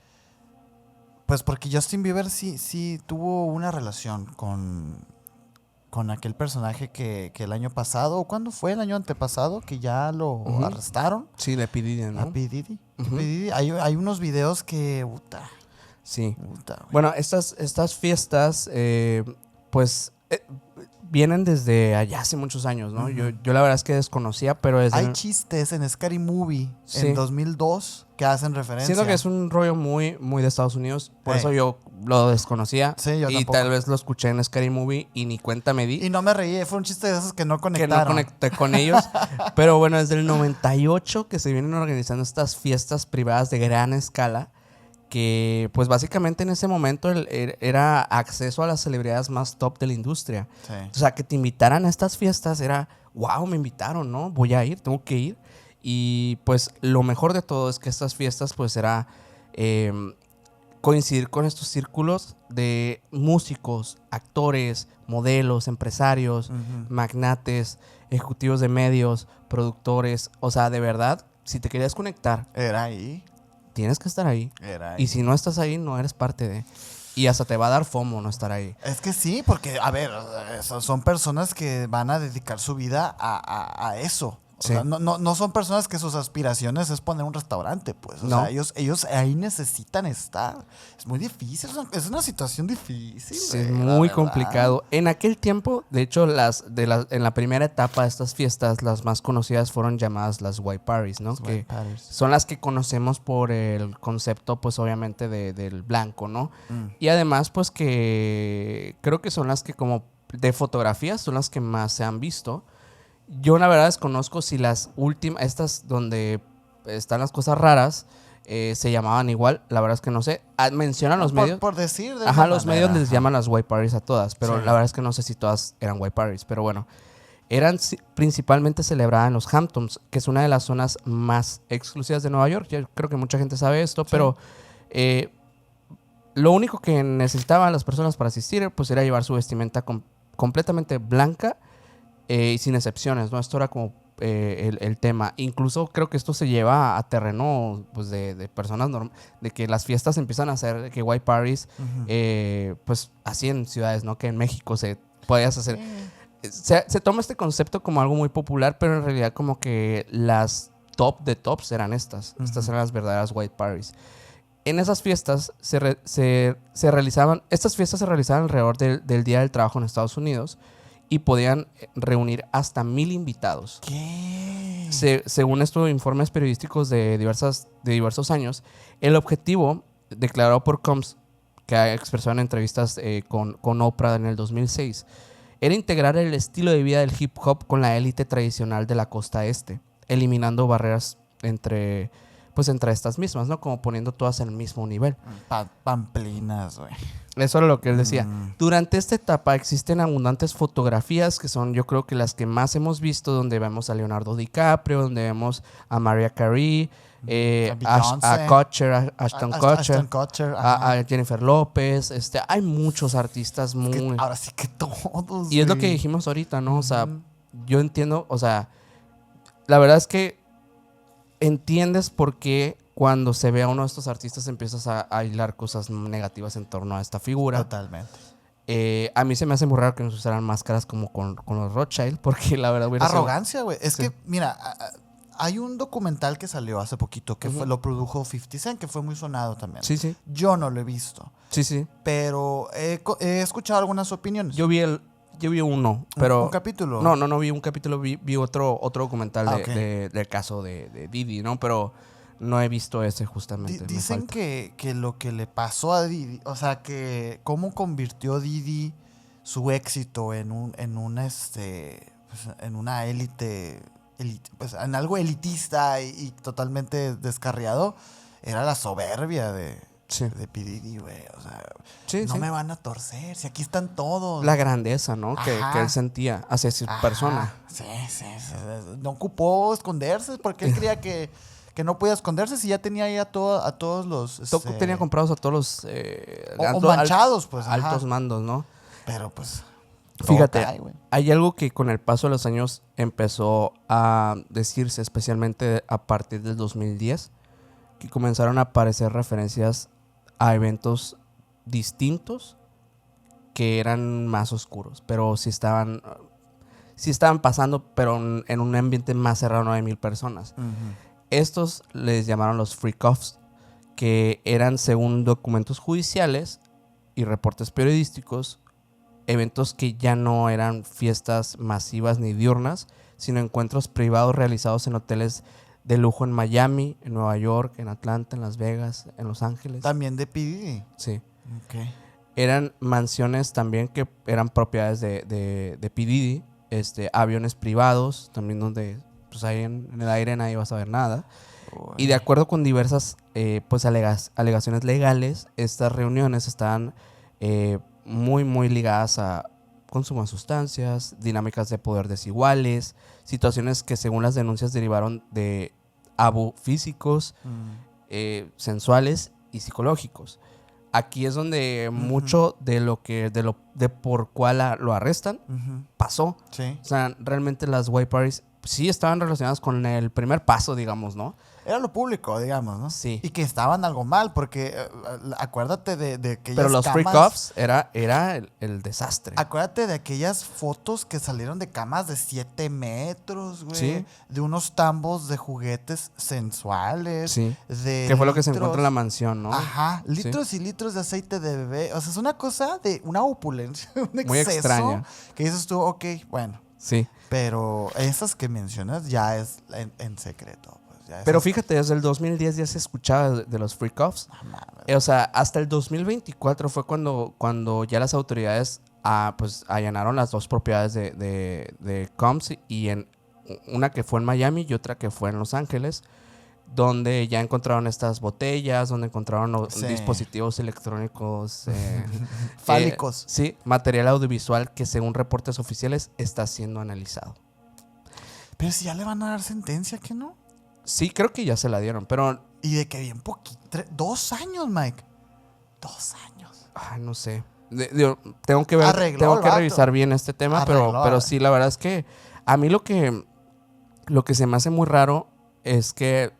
Pues porque Justin Bieber sí tuvo una relación con aquel personaje que el año pasado, ¿cuándo fue? El año antepasado, que ya lo arrestaron. Sí, de P. Diddy, ¿no? A P. Diddy. P. Diddy. Hay unos videos que... Sí. Güey. Bueno, estas fiestas, pues, vienen desde allá hace muchos años, ¿no? Yo la verdad es que desconocía, pero es... Hay chistes en Scary Movie en 2002 que hacen referencia. Siento que es un rollo muy, muy de Estados Unidos. Por eso yo lo desconocía. Sí, yo y tampoco. tal vez lo escuché en Scary Movie y ni cuenta me di. Y no me reí. Fue un chiste de esos que no conectaron. Que no conecté con ellos. Pero bueno, desde el 98 que se vienen organizando estas fiestas privadas de gran escala. Que pues básicamente en ese momento era acceso a las celebridades más top de la industria. Sí. O sea, que te invitaran a estas fiestas era, wow, me invitaron, ¿no? Voy a ir, tengo que ir. Y pues lo mejor de todo es que estas fiestas pues era coincidir con estos círculos de músicos, actores, modelos, empresarios, magnates, ejecutivos de medios, productores. O sea, de verdad, si te querías conectar, Era ahí. tienes que estar ahí. Era ahí. Y si no estás ahí, no eres parte de. Y hasta te va a dar FOMO no estar ahí. Es que sí, porque, a ver, son personas que van a dedicar su vida a eso. O Sí. sea, no son personas que sus aspiraciones es poner un restaurante, pues. O No. sea, ellos ahí necesitan estar. Es muy difícil, es una situación difícil. Sí, güey, es la muy verdad. complicado. En aquel tiempo, de hecho, en la primera etapa de estas fiestas, las más conocidas fueron llamadas las white parties, ¿no? Los Que white parties. son las que conocemos por el concepto, pues obviamente, del blanco, ¿no? Y además, pues que creo que son las que como de fotografías son las que más se han visto. Yo la verdad desconozco si las últimas, estas donde están las cosas raras, se llamaban igual. La verdad es que no sé. Mencionan los medios. Por decir de Ajá, una los manera, medios les ajá. llaman las white parties a todas, pero Sí. la verdad es que no sé si todas eran white parties. Pero bueno, eran principalmente celebradas en los Hamptons, que es una de las zonas más exclusivas de Nueva York. Yo creo que mucha gente sabe esto, pero lo único que necesitaban las personas para asistir pues era llevar su vestimenta completamente blanca y sin excepciones, ¿no? Esto era como el tema. Incluso creo que esto se lleva a terreno pues, de personas de que las fiestas empiezan a hacer que white parties, pues así en ciudades, ¿no? Que en México se podías hacer. Se toma este concepto como algo muy popular, pero en realidad como que las top de tops eran estas. Estas eran las verdaderas white parties. En esas fiestas se realizaban, estas fiestas se realizaban alrededor del Día del Trabajo en Estados Unidos y podían reunir hasta 1,000 invitados. ¿Qué? Según estos informes periodísticos de diversos años, el objetivo declarado por Combs, que ha expresado en entrevistas con Oprah en el 2006, era integrar el estilo de vida del hip hop con la élite tradicional de la costa este, eliminando barreras entre estas mismas, ¿no? Como poniendo todas en el mismo nivel. Pamplinas, güey. Eso era lo que él decía. Durante esta etapa existen abundantes fotografías que son, yo creo que las que más hemos visto, donde vemos a Leonardo DiCaprio, donde vemos a Mariah Carey, a Kutcher, a Ashton Kutcher, a Jennifer López. Hay muchos artistas muy... Ahora sí que todos. Y es lo que güey. dijimos ahorita, ¿no? O sea, yo entiendo, o sea, la verdad es que entiendes por qué cuando se ve a uno de estos artistas empiezas a hilar cosas negativas en torno a esta figura. Totalmente. A mí se me hace muy raro que nos usaran máscaras como con los Rothschild, porque la verdad hubiera sido- Arrogancia, güey. Es Sí. que, mira, hay un documental que salió hace poquito que lo produjo 50 Cent, que fue muy sonado también. Sí, sí, Yo no lo he visto, sí. pero he escuchado algunas opiniones. Yo vi uno, pero... ¿Un capítulo? No vi un capítulo, vi otro documental Ok. del caso de Didi, ¿no? Pero no he visto ese justamente. me Dicen falta. que lo que le pasó a Didi, o sea, que cómo convirtió Didi su éxito en una élite pues, en algo elitista y totalmente descarriado, era la soberbia de P. Diddy, güey. O sea, no me van a torcer, si aquí están todos. La grandeza, ¿no? Que él sentía hacia esa persona. Sí. No ocupó esconderse porque él creía que no podía esconderse si ya tenía ahí a todos los... Tenía comprados a todos los... o manchados, pues. Altos mandos, ¿no? Pero pues... Fíjate, hay algo que con el paso de los años empezó a decirse, especialmente a partir del 2010, que comenzaron a aparecer referencias a eventos distintos que eran más oscuros, pero sí estaban pasando, pero en un ambiente más cerrado, 9,000 personas. Uh-huh. Estos les llamaron los freak-offs, que eran, según documentos judiciales y reportes periodísticos, eventos que ya no eran fiestas masivas ni diurnas, sino encuentros privados realizados en hoteles de lujo en Miami, en Nueva York, en Atlanta, en Las Vegas, en Los Ángeles. ¿También de P. Diddy? Sí. Okay. Eran mansiones también que eran propiedades de P. Diddy, aviones privados, también donde pues ahí en el aire nadie va a saber nada. Bueno. Y de acuerdo con diversas pues alegaciones legales, estas reuniones estaban muy, muy ligadas a consumo de sustancias, dinámicas de poder desiguales, situaciones que según las denuncias derivaron de abusos físicos, sensuales y psicológicos. Aquí es donde mucho de por cuál lo arrestan pasó. Sí. O sea, realmente las white parties sí estaban relacionadas con el primer paso, digamos, ¿no? Era lo público, digamos, ¿no? Sí. Y que estaban algo mal, porque acuérdate de aquellas Pero los camas, freak-offs era el desastre. Acuérdate de aquellas fotos que salieron de camas de 7 metros, güey. Sí. De unos tambos de juguetes sensuales. Sí. De que fue lo que se encuentra en la mansión, ¿no? Ajá. Litros y litros de aceite de bebé. O sea, es una cosa de una opulencia, un exceso. Muy extraña. Que dices tú, ok, bueno. Sí. Pero esas que mencionas ya es en secreto. Pero fíjate, desde el 2010 ya se escuchaba de los freak-offs. O sea, hasta el 2024 fue cuando ya las autoridades pues allanaron las dos propiedades de Combs, y en una que fue en Miami y otra que fue en Los Ángeles, donde ya encontraron estas botellas, donde encontraron dispositivos electrónicos fálicos. Sí, material audiovisual que según reportes oficiales está siendo analizado. Pero si ya le van a dar sentencia, ¿qué no? Sí, creo que ya se la dieron, pero... Y de que bien poquito... 2 años, Mike. 2 años. No sé. Tengo que ver, tengo que revisar bien este tema, pero sí, la verdad es que a mí lo que se me hace muy raro es que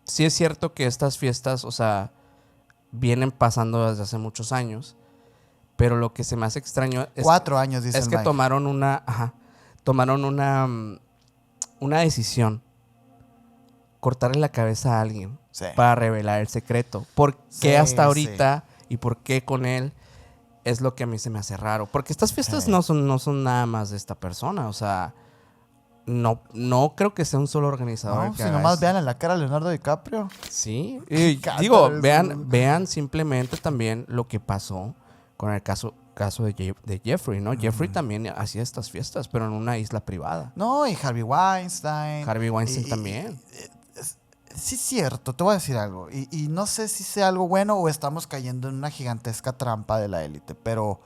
sí es cierto que estas fiestas, o sea, vienen pasando desde hace muchos años, pero lo que se me hace extraño es... 4 años, dice Es que Mike. tomaron una decisión. Cortarle la cabeza a alguien para revelar el secreto. ¿Por qué hasta ahorita y por qué con él? Es lo que a mí se me hace raro. Porque estas fiestas no son nada más de esta persona. O sea, no creo que sea un solo organizador. No, si nomás vean en la cara a Leonardo DiCaprio. Sí. Y digo, vean simplemente también lo que pasó con el caso de Jeffrey, ¿no? Jeffrey también hacía estas fiestas, pero en una isla privada. No, y Harvey Weinstein. También. Sí, es cierto, te voy a decir algo. Y no sé si sea algo bueno o estamos cayendo en una gigantesca trampa de la élite, pero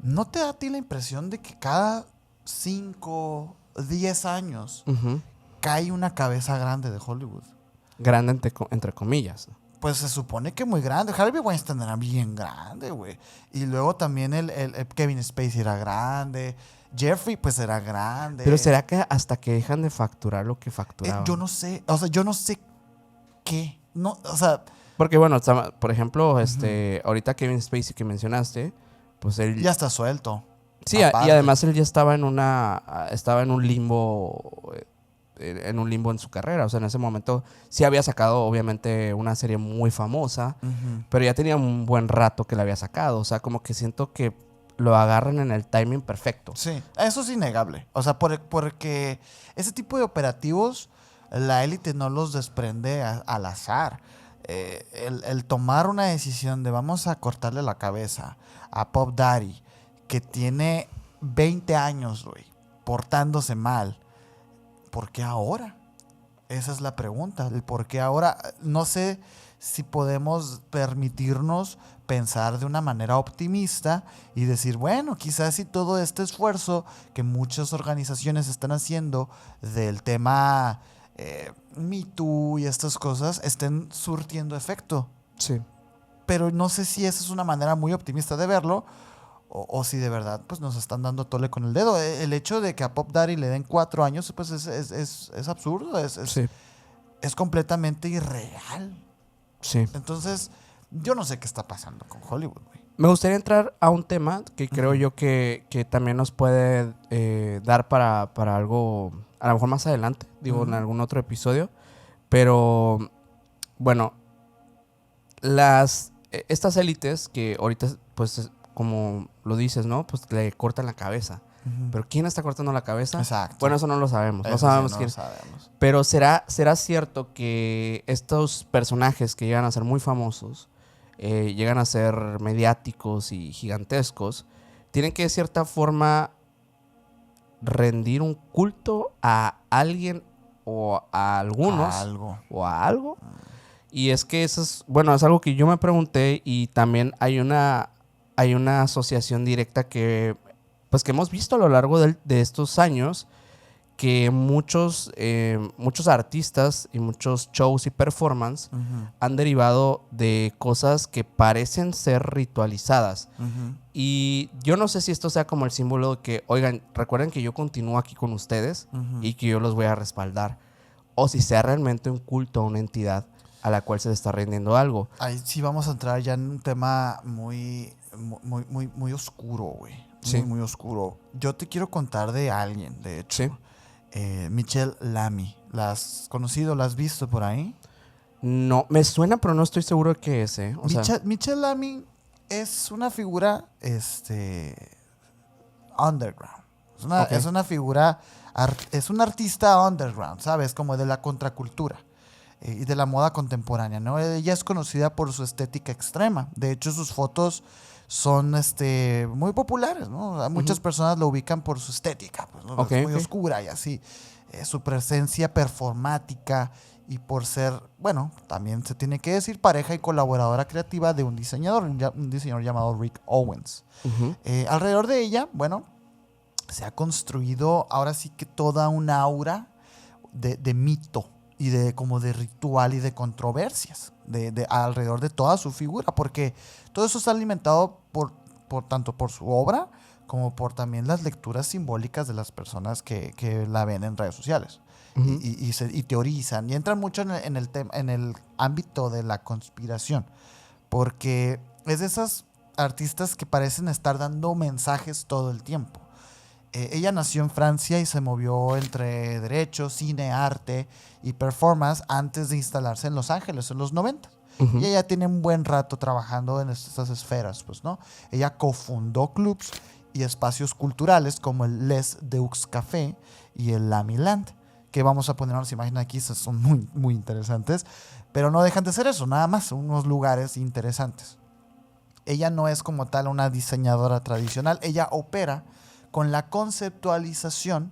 ¿no te da a ti la impresión de que cada 5, 10 años cae una cabeza grande de Hollywood? Grande entre comillas. Pues se supone que muy grande. Harvey Weinstein era bien grande, güey. Y luego también el Kevin Spacey era grande. Jeffrey, pues era grande. Pero ¿será que hasta que dejan de facturar lo que facturaban? Yo no sé. O sea, yo no sé qué. No, o sea... Porque, bueno, por ejemplo, ahorita Kevin Spacey que mencionaste, pues él... Ya está suelto. Sí, y además él ya estaba en un limbo... en un limbo en su carrera. O sea, en ese momento sí había sacado, obviamente, una serie muy famosa, pero ya tenía un buen rato que la había sacado. O sea, como que siento que lo agarran en el timing perfecto. Sí, eso es innegable. O sea, porque ese tipo de operativos la élite no los desprende al azar. El tomar una decisión de vamos a cortarle la cabeza a Puff Daddy, que tiene 20 años, güey, portándose mal, ¿por qué ahora? Esa es la pregunta, el por qué ahora. No sé si podemos permitirnos pensar de una manera optimista y decir, bueno, quizás si todo este esfuerzo que muchas organizaciones están haciendo del tema Me Too y estas cosas estén surtiendo efecto. Sí. Pero no sé si esa es una manera muy optimista de verlo o si de verdad pues nos están dando tole con el dedo. El hecho de que a Pop Daddy le den 4 años pues es absurdo, Sí. es completamente irreal. Sí. Entonces, yo no sé qué está pasando con Hollywood, güey. Me gustaría entrar a un tema que creo yo que también nos puede dar para algo, a lo mejor más adelante, digo, en algún otro episodio. Pero, bueno, estas élites que ahorita, pues, como lo dices, ¿no? Pues le cortan la cabeza. Pero ¿quién está cortando la cabeza? Exacto. Bueno, eso no lo sabemos. No Eso sabemos sí, quién. lo sabemos. Pero ¿será cierto que estos personajes que llegan a ser muy famosos, llegan a ser mediáticos y gigantescos, tienen que de cierta forma rendir un culto a alguien o a algunos o a algo? Y es que eso es, bueno, es algo que yo me pregunté y también hay una asociación directa que, pues, que hemos visto a lo largo de estos años, que muchos artistas y muchos shows y performance han derivado de cosas que parecen ser ritualizadas. Y yo no sé si esto sea como el símbolo de que, oigan, recuerden que yo continúo aquí con ustedes y que yo los voy a respaldar. O si sea realmente un culto a una entidad a la cual se le está rindiendo algo. Ahí sí vamos a entrar ya en un tema muy oscuro, güey. Sí. Muy oscuro. Yo te quiero contar de alguien, de hecho. Sí. Michelle Lamy. ¿La has conocido? ¿La has visto por ahí? No, me suena, pero no estoy seguro de qué es, ¿eh? Michelle Lamy es una figura underground. Es una figura, es un artista underground, ¿sabes? Como de la contracultura y de la moda contemporánea, ¿no? Ella es conocida por su estética extrema. De hecho, sus fotos son muy populares, ¿no? Muchas personas lo ubican por su estética, pues, ¿no? Es muy oscura y así. Su presencia performática y por ser, bueno, también se tiene que decir, pareja y colaboradora creativa de un diseñador llamado Rick Owens. Alrededor de ella, bueno, se ha construido ahora sí que toda una aura de mito y como de ritual y de controversias alrededor de toda su figura, porque todo eso está alimentado por tanto por su obra como por también las lecturas simbólicas de las personas que la ven en redes sociales y teorizan y entran mucho en el ámbito de la conspiración, porque es de esas artistas que parecen estar dando mensajes todo el tiempo. Ella nació en Francia y se movió entre derecho, cine, arte y performance antes de instalarse en Los Ángeles en los 90. Y ella tiene un buen rato trabajando en estas esferas, pues, ¿no? Ella cofundó clubs y espacios culturales como el Les Deux Café y el Lamiland, que vamos a poner unas imágenes aquí, son muy, muy interesantes, pero no dejan de ser eso, nada más, unos lugares interesantes. Ella no es como tal una diseñadora tradicional, ella opera con la conceptualización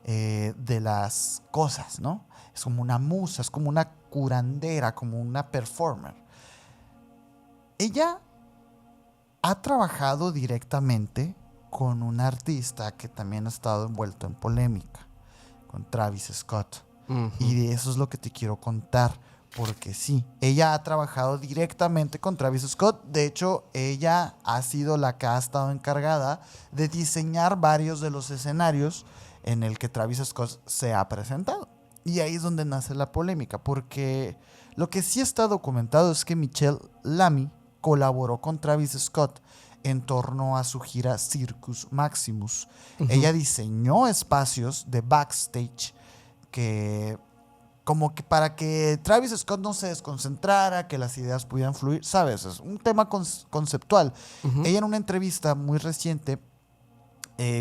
de las cosas, ¿no? Es como una musa, es como una curandera, como una performer. Ella ha trabajado directamente con un artista que también ha estado envuelto en polémica, con Travis Scott. Y de eso es lo que te quiero contar, porque sí, ella ha trabajado directamente con Travis Scott. De hecho, ella ha sido la que ha estado encargada de diseñar varios de los escenarios en el que Travis Scott se ha presentado. Y ahí es donde nace la polémica, porque lo que sí está documentado es que Michelle Lamy colaboró con Travis Scott en torno a su gira Circus Maximus. Ella diseñó espacios de backstage que como que para que Travis Scott no se desconcentrara, que las ideas pudieran fluir, ¿sabes? Es un tema conceptual. Ella en una entrevista muy reciente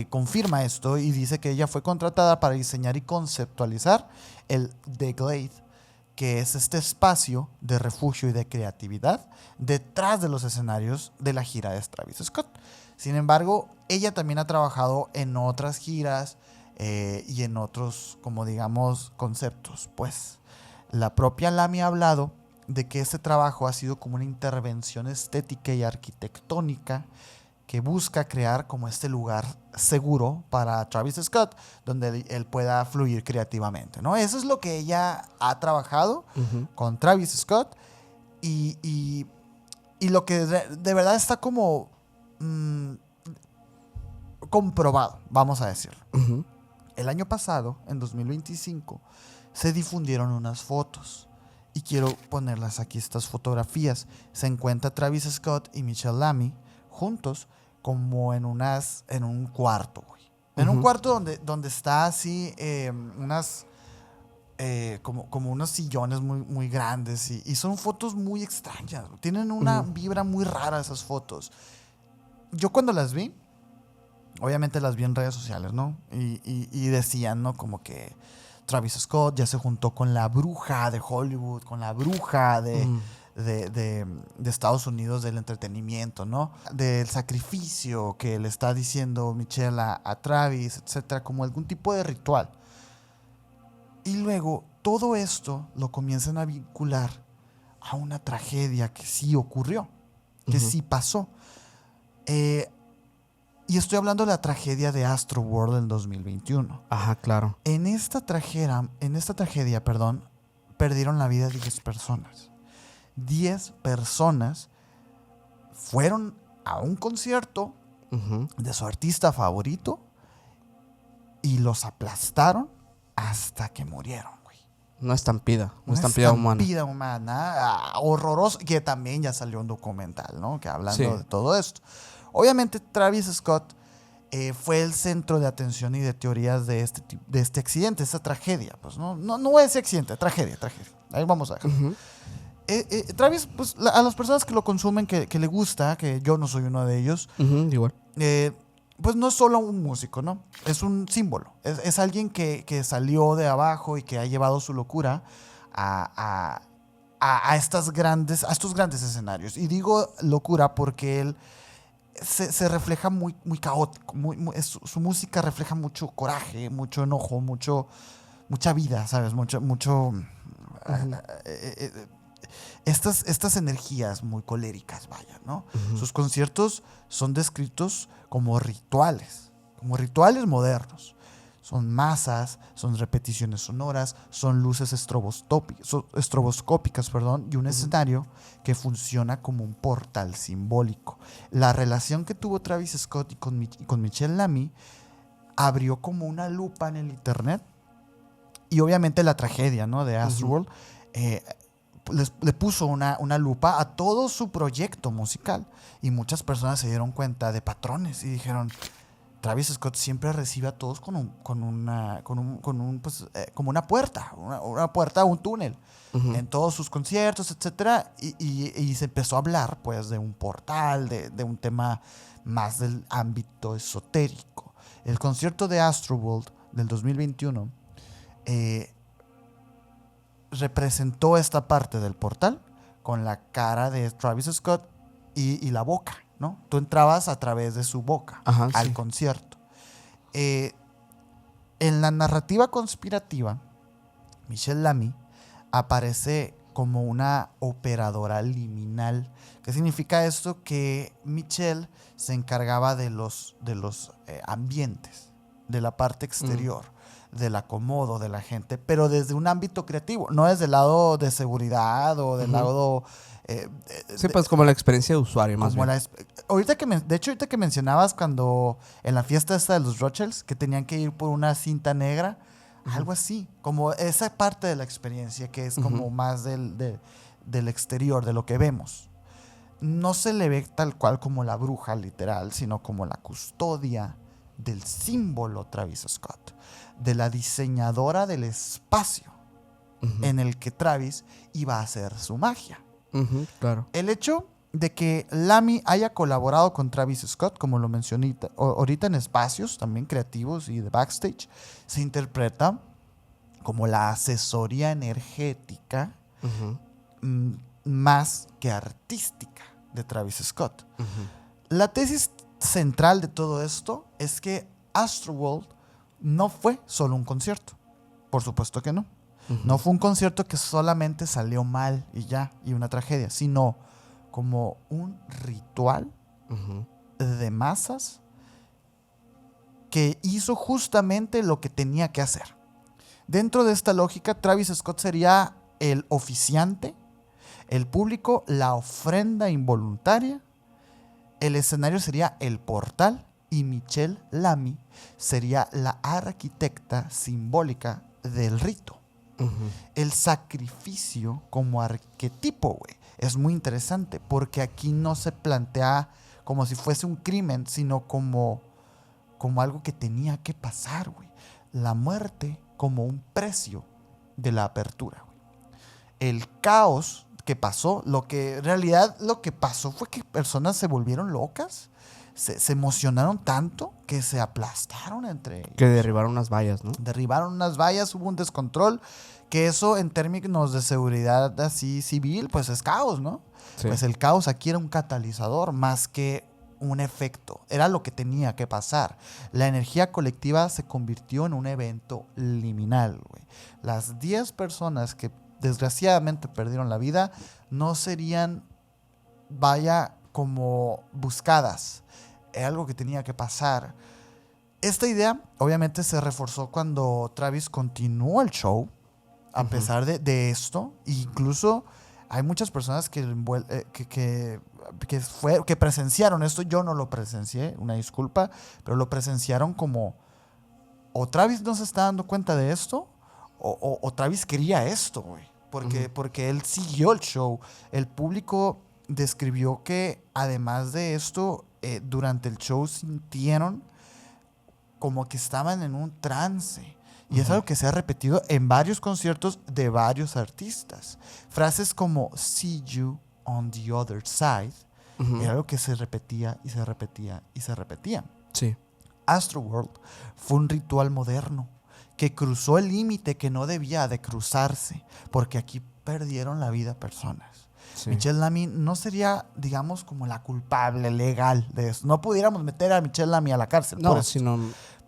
confirma esto y dice que ella fue contratada para diseñar y conceptualizar el The Glade, que es este espacio de refugio y de creatividad detrás de los escenarios de la gira de Travis Scott. Sin embargo, ella también ha trabajado en otras giras y en otros, como digamos, conceptos. Pues la propia Lamy ha hablado de que este trabajo ha sido como una intervención estética y arquitectónica que busca crear como este lugar seguro para Travis Scott, donde él pueda fluir creativamente, ¿no? Eso es lo que ella ha trabajado con Travis Scott y lo que de verdad está como comprobado, vamos a decirlo. El año pasado, en 2025, se difundieron unas fotos y quiero ponerlas aquí, estas fotografías. Se encuentra Travis Scott y Michelle Lamy juntos como en un cuarto, güey. En un cuarto donde está así como unos sillones muy, muy grandes y son fotos muy extrañas. Tienen una vibra muy rara esas fotos. Yo cuando las vi, obviamente las vi en redes sociales, ¿no? Y decían, ¿no? Como que Travis Scott ya se juntó con la bruja de Hollywood, con la bruja de Estados Unidos del entretenimiento, ¿no? Del sacrificio que le está diciendo Michelle a Travis, etcétera, como algún tipo de ritual. Y luego todo esto lo comienzan a vincular a una tragedia que sí ocurrió, que sí pasó. Y estoy hablando de la tragedia de Astroworld en 2021. Ajá, claro. En esta tragedia, perdieron la vida 10 personas. 10 personas fueron a un concierto de su artista favorito y los aplastaron hasta que murieron, güey. Una estampida humana. Una estampida humana, horroroso, que también ya salió un documental, ¿no? Que hablando de todo esto. Obviamente Travis Scott fue el centro de atención y de teorías de este accidente, esta tragedia. Pues no es accidente, tragedia. Ahí vamos a dejar. Travis, pues a las personas que lo consumen, que le gusta, que yo no soy uno de ellos, Igual. pues no es solo un músico, ¿no? Es un símbolo. Es alguien que salió de abajo y que ha llevado su locura a estos grandes escenarios. Y digo locura porque él se refleja muy, muy caótico. Su música refleja mucho coraje, mucho enojo, mucha vida, ¿sabes? Estas energías muy coléricas, vaya, ¿no? Sus conciertos son descritos como rituales modernos. Son masas, son repeticiones sonoras, son luces estroboscópicas, y un escenario que funciona como un portal simbólico. La relación que tuvo Travis Scott y con Michelle Lamy abrió como una lupa en el internet y obviamente la tragedia, ¿no? De Astroworld le puso una lupa a todo su proyecto musical y muchas personas se dieron cuenta de patrones y dijeron: Travis Scott siempre recibe a todos como una puerta, una puerta a un túnel en todos sus conciertos, etcétera, y se empezó a hablar pues de un portal, de un tema más del ámbito esotérico. El concierto de Astroworld del 2021 representó esta parte del portal con la cara de Travis Scott y la boca, ¿no? Tú entrabas a través de su boca al concierto. En la narrativa conspirativa, Michelle Lamy aparece como una operadora liminal. ¿Qué significa esto? Que Michelle se encargaba de los ambientes, de la parte exterior, del acomodo de la gente, pero desde un ámbito creativo, no desde el lado de seguridad o del lado... sí, pues como la experiencia de usuario, más bien. Ahorita que mencionabas cuando en la fiesta esta de los Rothschilds, que tenían que ir por una cinta negra, algo así, como esa parte de la experiencia que es como más del exterior, de lo que vemos. No se le ve tal cual como la bruja literal, sino como la custodia del símbolo Travis Scott, de la diseñadora del espacio en el que Travis iba a hacer su magia. Claro. El hecho de que Lamy haya colaborado con Travis Scott, como lo mencioné ahorita, en espacios también creativos y de backstage, se interpreta como la asesoría energética más que artística de Travis Scott. La tesis central de todo esto es que Astroworld no fue solo un concierto. Por supuesto que no. No fue un concierto que solamente salió mal y ya, y una tragedia, sino como un ritual de masas que hizo justamente lo que tenía que hacer. Dentro de esta lógica, Travis Scott sería el oficiante, el público, la ofrenda involuntaria, el escenario sería el portal y Michelle Lamy sería la arquitecta simbólica del rito. El sacrificio como arquetipo, güey, es muy interesante porque aquí no se plantea como si fuese un crimen, sino como algo que tenía que pasar, güey. La muerte como un precio de la apertura, güey. El caos que pasó, en realidad lo que pasó fue que personas se volvieron locas, se emocionaron tanto que se aplastaron entre ellos. Que derribaron unas vallas, ¿no? Derribaron unas vallas, hubo un descontrol, que eso en términos de seguridad así civil, pues es caos, ¿no? Sí. Pues el caos aquí era un catalizador más que un efecto. Era lo que tenía que pasar. La energía colectiva se convirtió en un evento liminal, güey. Las 10 personas que desgraciadamente perdieron la vida no serían, vaya, como buscadas. Era algo que tenía que pasar. Esta idea obviamente se reforzó cuando Travis continuó el show a pesar de esto. E incluso hay muchas personas que presenciaron esto. Yo no lo presencié, una disculpa, pero lo presenciaron como o Travis no se está dando cuenta de esto o Travis quería esto, güey. Porque él siguió el show. El público describió que además de esto, durante el show sintieron como que estaban en un trance. Y es algo que se ha repetido en varios conciertos de varios artistas. Frases como "See you on the other side" era algo que se repetía y se repetía y se repetía. Sí. Astroworld fue un ritual moderno que cruzó el límite que no debía de cruzarse, porque aquí perdieron la vida personas. Sí. Michelle Lamy no sería, digamos, como la culpable legal de eso. No pudiéramos meter a Michelle Lamy a la cárcel. No, sino...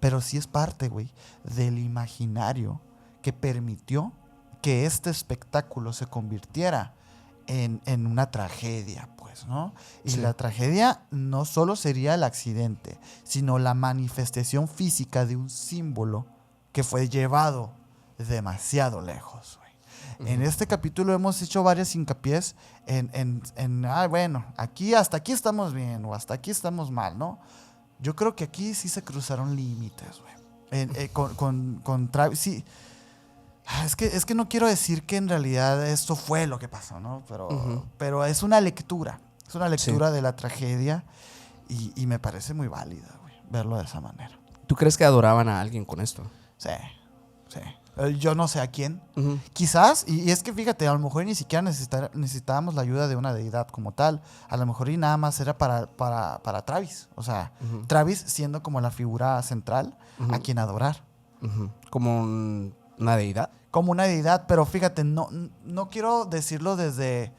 Pero sí es parte, güey, del imaginario que permitió que este espectáculo se convirtiera en una tragedia, pues, ¿no? Y la tragedia no solo sería el accidente, sino la manifestación física de un símbolo que fue llevado demasiado lejos, güey. En este capítulo hemos hecho varias hincapiés bueno, hasta aquí estamos bien o hasta aquí estamos mal, ¿no? Yo creo que aquí sí se cruzaron límites, güey. Con Travis, sí. Es que no quiero decir que en realidad esto fue lo que pasó, ¿no? Pero es una lectura. Es una lectura de la tragedia y me parece muy válida, güey, verlo de esa manera. ¿Tú crees que adoraban a alguien con esto? Sí. Yo no sé a quién. Quizás, y es que fíjate, a lo mejor ni siquiera necesitábamos la ayuda de una deidad como tal. A lo mejor y nada más era para Travis. O sea, Travis siendo como la figura central a quien adorar. ¿Como una deidad? Como una deidad, pero fíjate, no quiero decirlo desde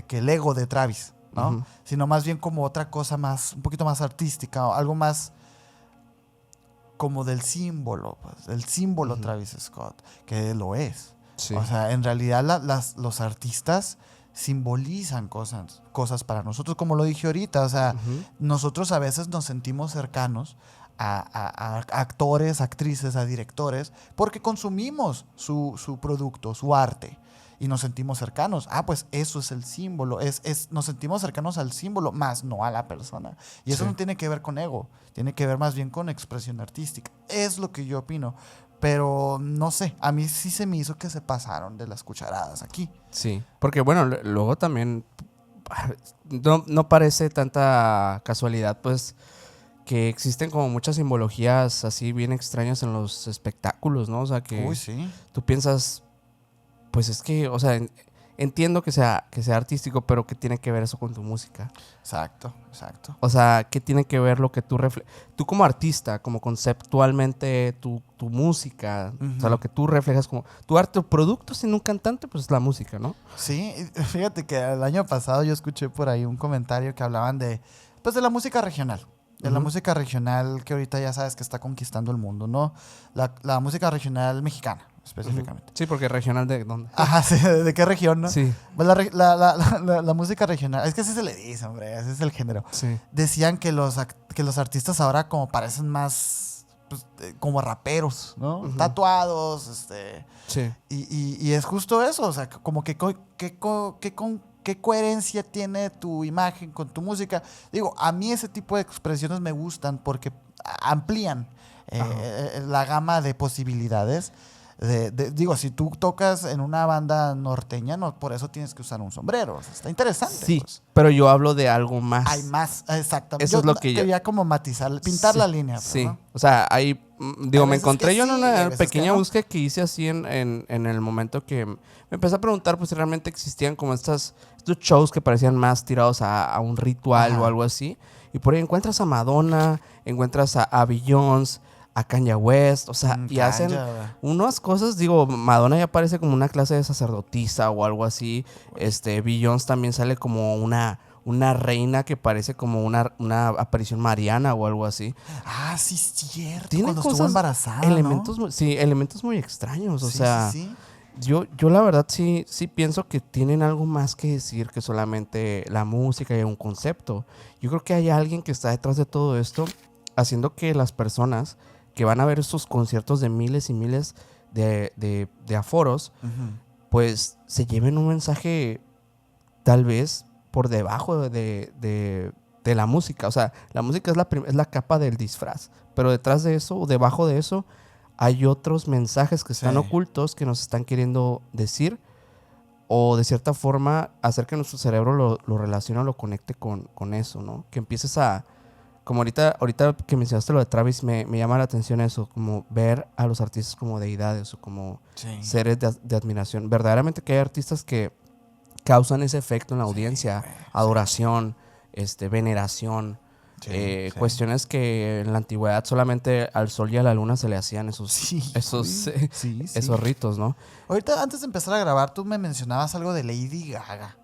que el ego de Travis, ¿no? Sino más bien como otra cosa más, un poquito más artística, algo más como del símbolo, pues, el símbolo Travis Scott, que lo es. Sí. O sea, en realidad los artistas simbolizan cosas para nosotros, como lo dije ahorita. O sea, nosotros a veces nos sentimos cercanos a actores, actrices, a directores, porque consumimos su producto, su arte, y nos sentimos cercanos. Pues eso es el símbolo. Nos sentimos cercanos al símbolo, más no a la persona. Y eso no tiene que ver con ego, tiene que ver más bien con expresión artística. Es lo que yo opino. Pero no sé, a mí sí se me hizo que se pasaron de las cucharadas aquí. Sí, porque bueno, luego también no parece tanta casualidad, pues, que existen como muchas simbologías así bien extrañas en los espectáculos, ¿no? O sea, que tú piensas, pues es que, o sea, entiendo que sea artístico, pero ¿qué tiene que ver eso con tu música? Exacto. O sea, ¿qué tiene que ver lo que tú tú como artista, como conceptualmente, tu música, o sea, lo que tú reflejas como tu arte o producto sin un cantante, pues es la música, ¿no? Sí, fíjate que el año pasado yo escuché por ahí un comentario que hablaban de la música regional. de la música regional que ahorita ya sabes que está conquistando el mundo, ¿no? La música regional mexicana, específicamente. Sí, porque regional de dónde. Ajá, sí, ¿de qué región, no? Sí. Pues la música regional, es que así se le dice, hombre, ese es el género. Sí. Decían que los artistas ahora como parecen más pues, como raperos, ¿no? Tatuados, Sí. y es justo eso, o sea, como que qué coherencia tiene tu imagen con tu música. Digo, a mí ese tipo de expresiones me gustan porque amplían la gama de posibilidades. Digo, si tú tocas en una banda norteña, no por eso tienes que usar un sombrero. O sea, está interesante. Sí, pues. pero yo hablo de algo más. Hay más, exactamente. Eso es lo que yo quería como matizar, pintar sí, la línea. Pues, sí, ¿no? o sea, ahí, digo, Hay me veces encontré que yo en sí, hay una veces pequeña que no. búsqueda que hice así en el momento que me empecé a preguntar pues si realmente existían como estos shows que parecían más tirados a un ritual o algo así. Y por ahí encuentras a Madonna, encuentras a Beyoncé, a Kanye West, o sea, y hacen unas cosas, digo, Madonna ya parece como una clase de sacerdotisa o algo así. Beyoncé también sale como una reina que parece como una aparición mariana o algo así. Ah, sí, es cierto. Tiene Cuando cosas, estuvo embarazada, elementos, ¿no? sí, elementos muy extraños. O Sí, sea, sí. yo la verdad sí pienso que tienen algo más que decir que solamente la música y un concepto. Yo creo que hay alguien que está detrás de todo esto haciendo que las personas que van a ver estos conciertos de miles y miles de aforos, pues se lleven un mensaje tal vez por debajo de la música. O sea, la música es la capa del disfraz, pero detrás de eso, o debajo de eso, hay otros mensajes que están ocultos que nos están queriendo decir o de cierta forma hacer que nuestro cerebro lo relacione o lo conecte con eso, ¿no? Que empieces a... Como ahorita que mencionaste lo de Travis, me llama la atención eso, como ver a los artistas como deidades o como seres de admiración. Verdaderamente que hay artistas que causan ese efecto en la audiencia, adoración, veneración, cuestiones que en la antigüedad solamente al sol y a la luna se le hacían esos ritos, ¿no? Ahorita, antes de empezar a grabar, tú me mencionabas algo de Lady Gaga.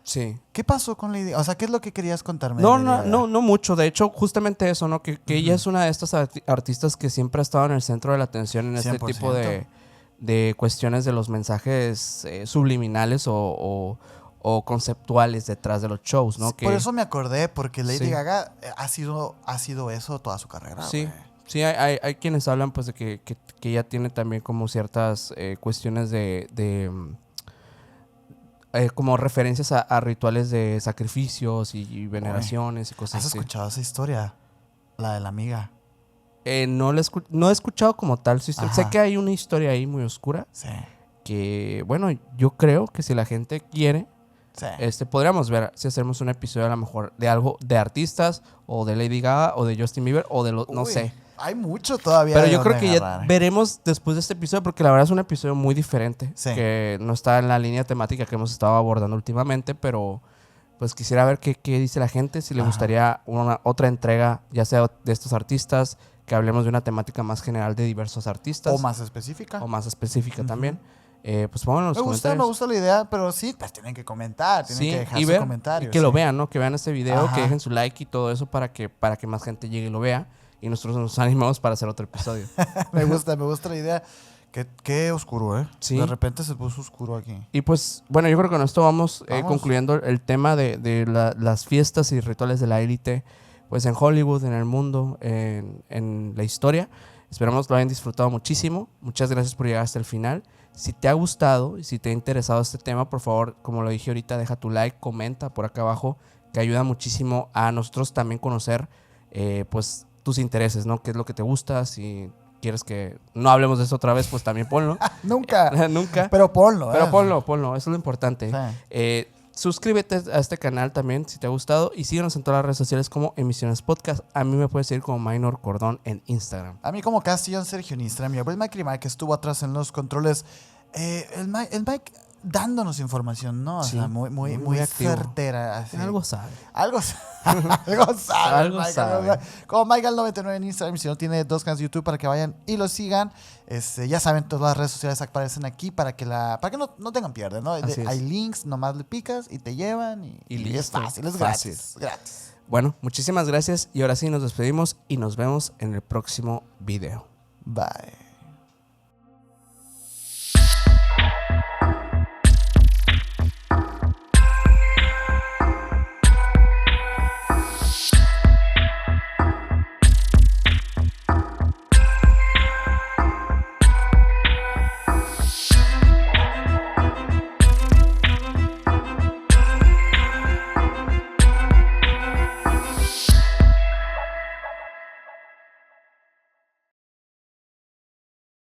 Sí. ¿Qué pasó con Lady Gaga? O sea, ¿qué es lo que querías contarme? No mucho. De hecho, justamente eso, ¿no? Que ella es una de estas artistas que siempre ha estado en el centro de la atención en este 100%. tipo de cuestiones de los mensajes subliminales o conceptuales detrás de los shows, ¿no? Por eso me acordé, porque Lady Gaga ha sido eso toda su carrera. Sí. Wey. Sí, hay quienes hablan pues de que ella tiene también como ciertas cuestiones como referencias a rituales de sacrificios y veneraciones y cosas así. ¿Has escuchado esa historia? La de la amiga. No he escuchado como tal su historia. Sé que hay una historia ahí muy oscura. Sí. Que, bueno, yo creo que si la gente quiere, podríamos ver si hacemos un episodio a lo mejor de algo de artistas o de Lady Gaga o de Justin Bieber o de no sé. Hay mucho todavía. Pero yo creo que ya veremos después de este episodio, porque la verdad es un episodio muy diferente, que no está en la línea temática que hemos estado abordando últimamente, pero pues quisiera ver qué dice la gente, si le gustaría otra entrega, ya sea de estos artistas, que hablemos de una temática más general de diversos artistas. O más específica. También. Pues pónganlo en los comentarios. Me gusta la idea, pero sí, pues tienen que comentar, tienen que dejar sus comentarios. Y que lo vean, ¿no? Que vean este video, que dejen su like y todo eso para que más gente llegue y lo vea. Y nosotros nos animamos para hacer otro episodio. me gusta la idea. Qué oscuro, ¿eh? Sí. De repente se puso oscuro aquí. Y pues, bueno, yo creo que con esto vamos. Concluyendo el tema de las fiestas y rituales de la élite, pues en Hollywood, en el mundo, en la historia. Esperamos lo hayan disfrutado muchísimo. Muchas gracias por llegar hasta el final. Si te ha gustado y si te ha interesado este tema, por favor, como lo dije ahorita, deja tu like, comenta por acá abajo, que ayuda muchísimo a nosotros también conocer, pues, tus intereses, ¿no? ¿Qué es lo que te gusta? Si quieres que no hablemos de eso otra vez, pues también ponlo. Nunca. Nunca. Pero ponlo. Pero ponlo. Eso es lo importante. Sí. Suscríbete a este canal también si te ha gustado y síguenos en todas las redes sociales como Emisiones Podcast. A mí me puedes seguir como Minor Cordón en Instagram. A mí como Castillón Sergio en Instagram. Y a Mike que estuvo atrás en los controles. El Mike dándonos información, ¿no? O sea, muy certera. Así. Algo sabe. Algo sabe. Como Michael99 en Instagram. Si no, tiene 2 canales de YouTube para que vayan y lo sigan. Ya saben, todas las redes sociales aparecen aquí para que no tengan pierde, ¿no? Hay links, nomás le picas y te llevan y es fácil, es gratis. Bueno, muchísimas gracias y ahora sí nos despedimos y nos vemos en el próximo video. Bye.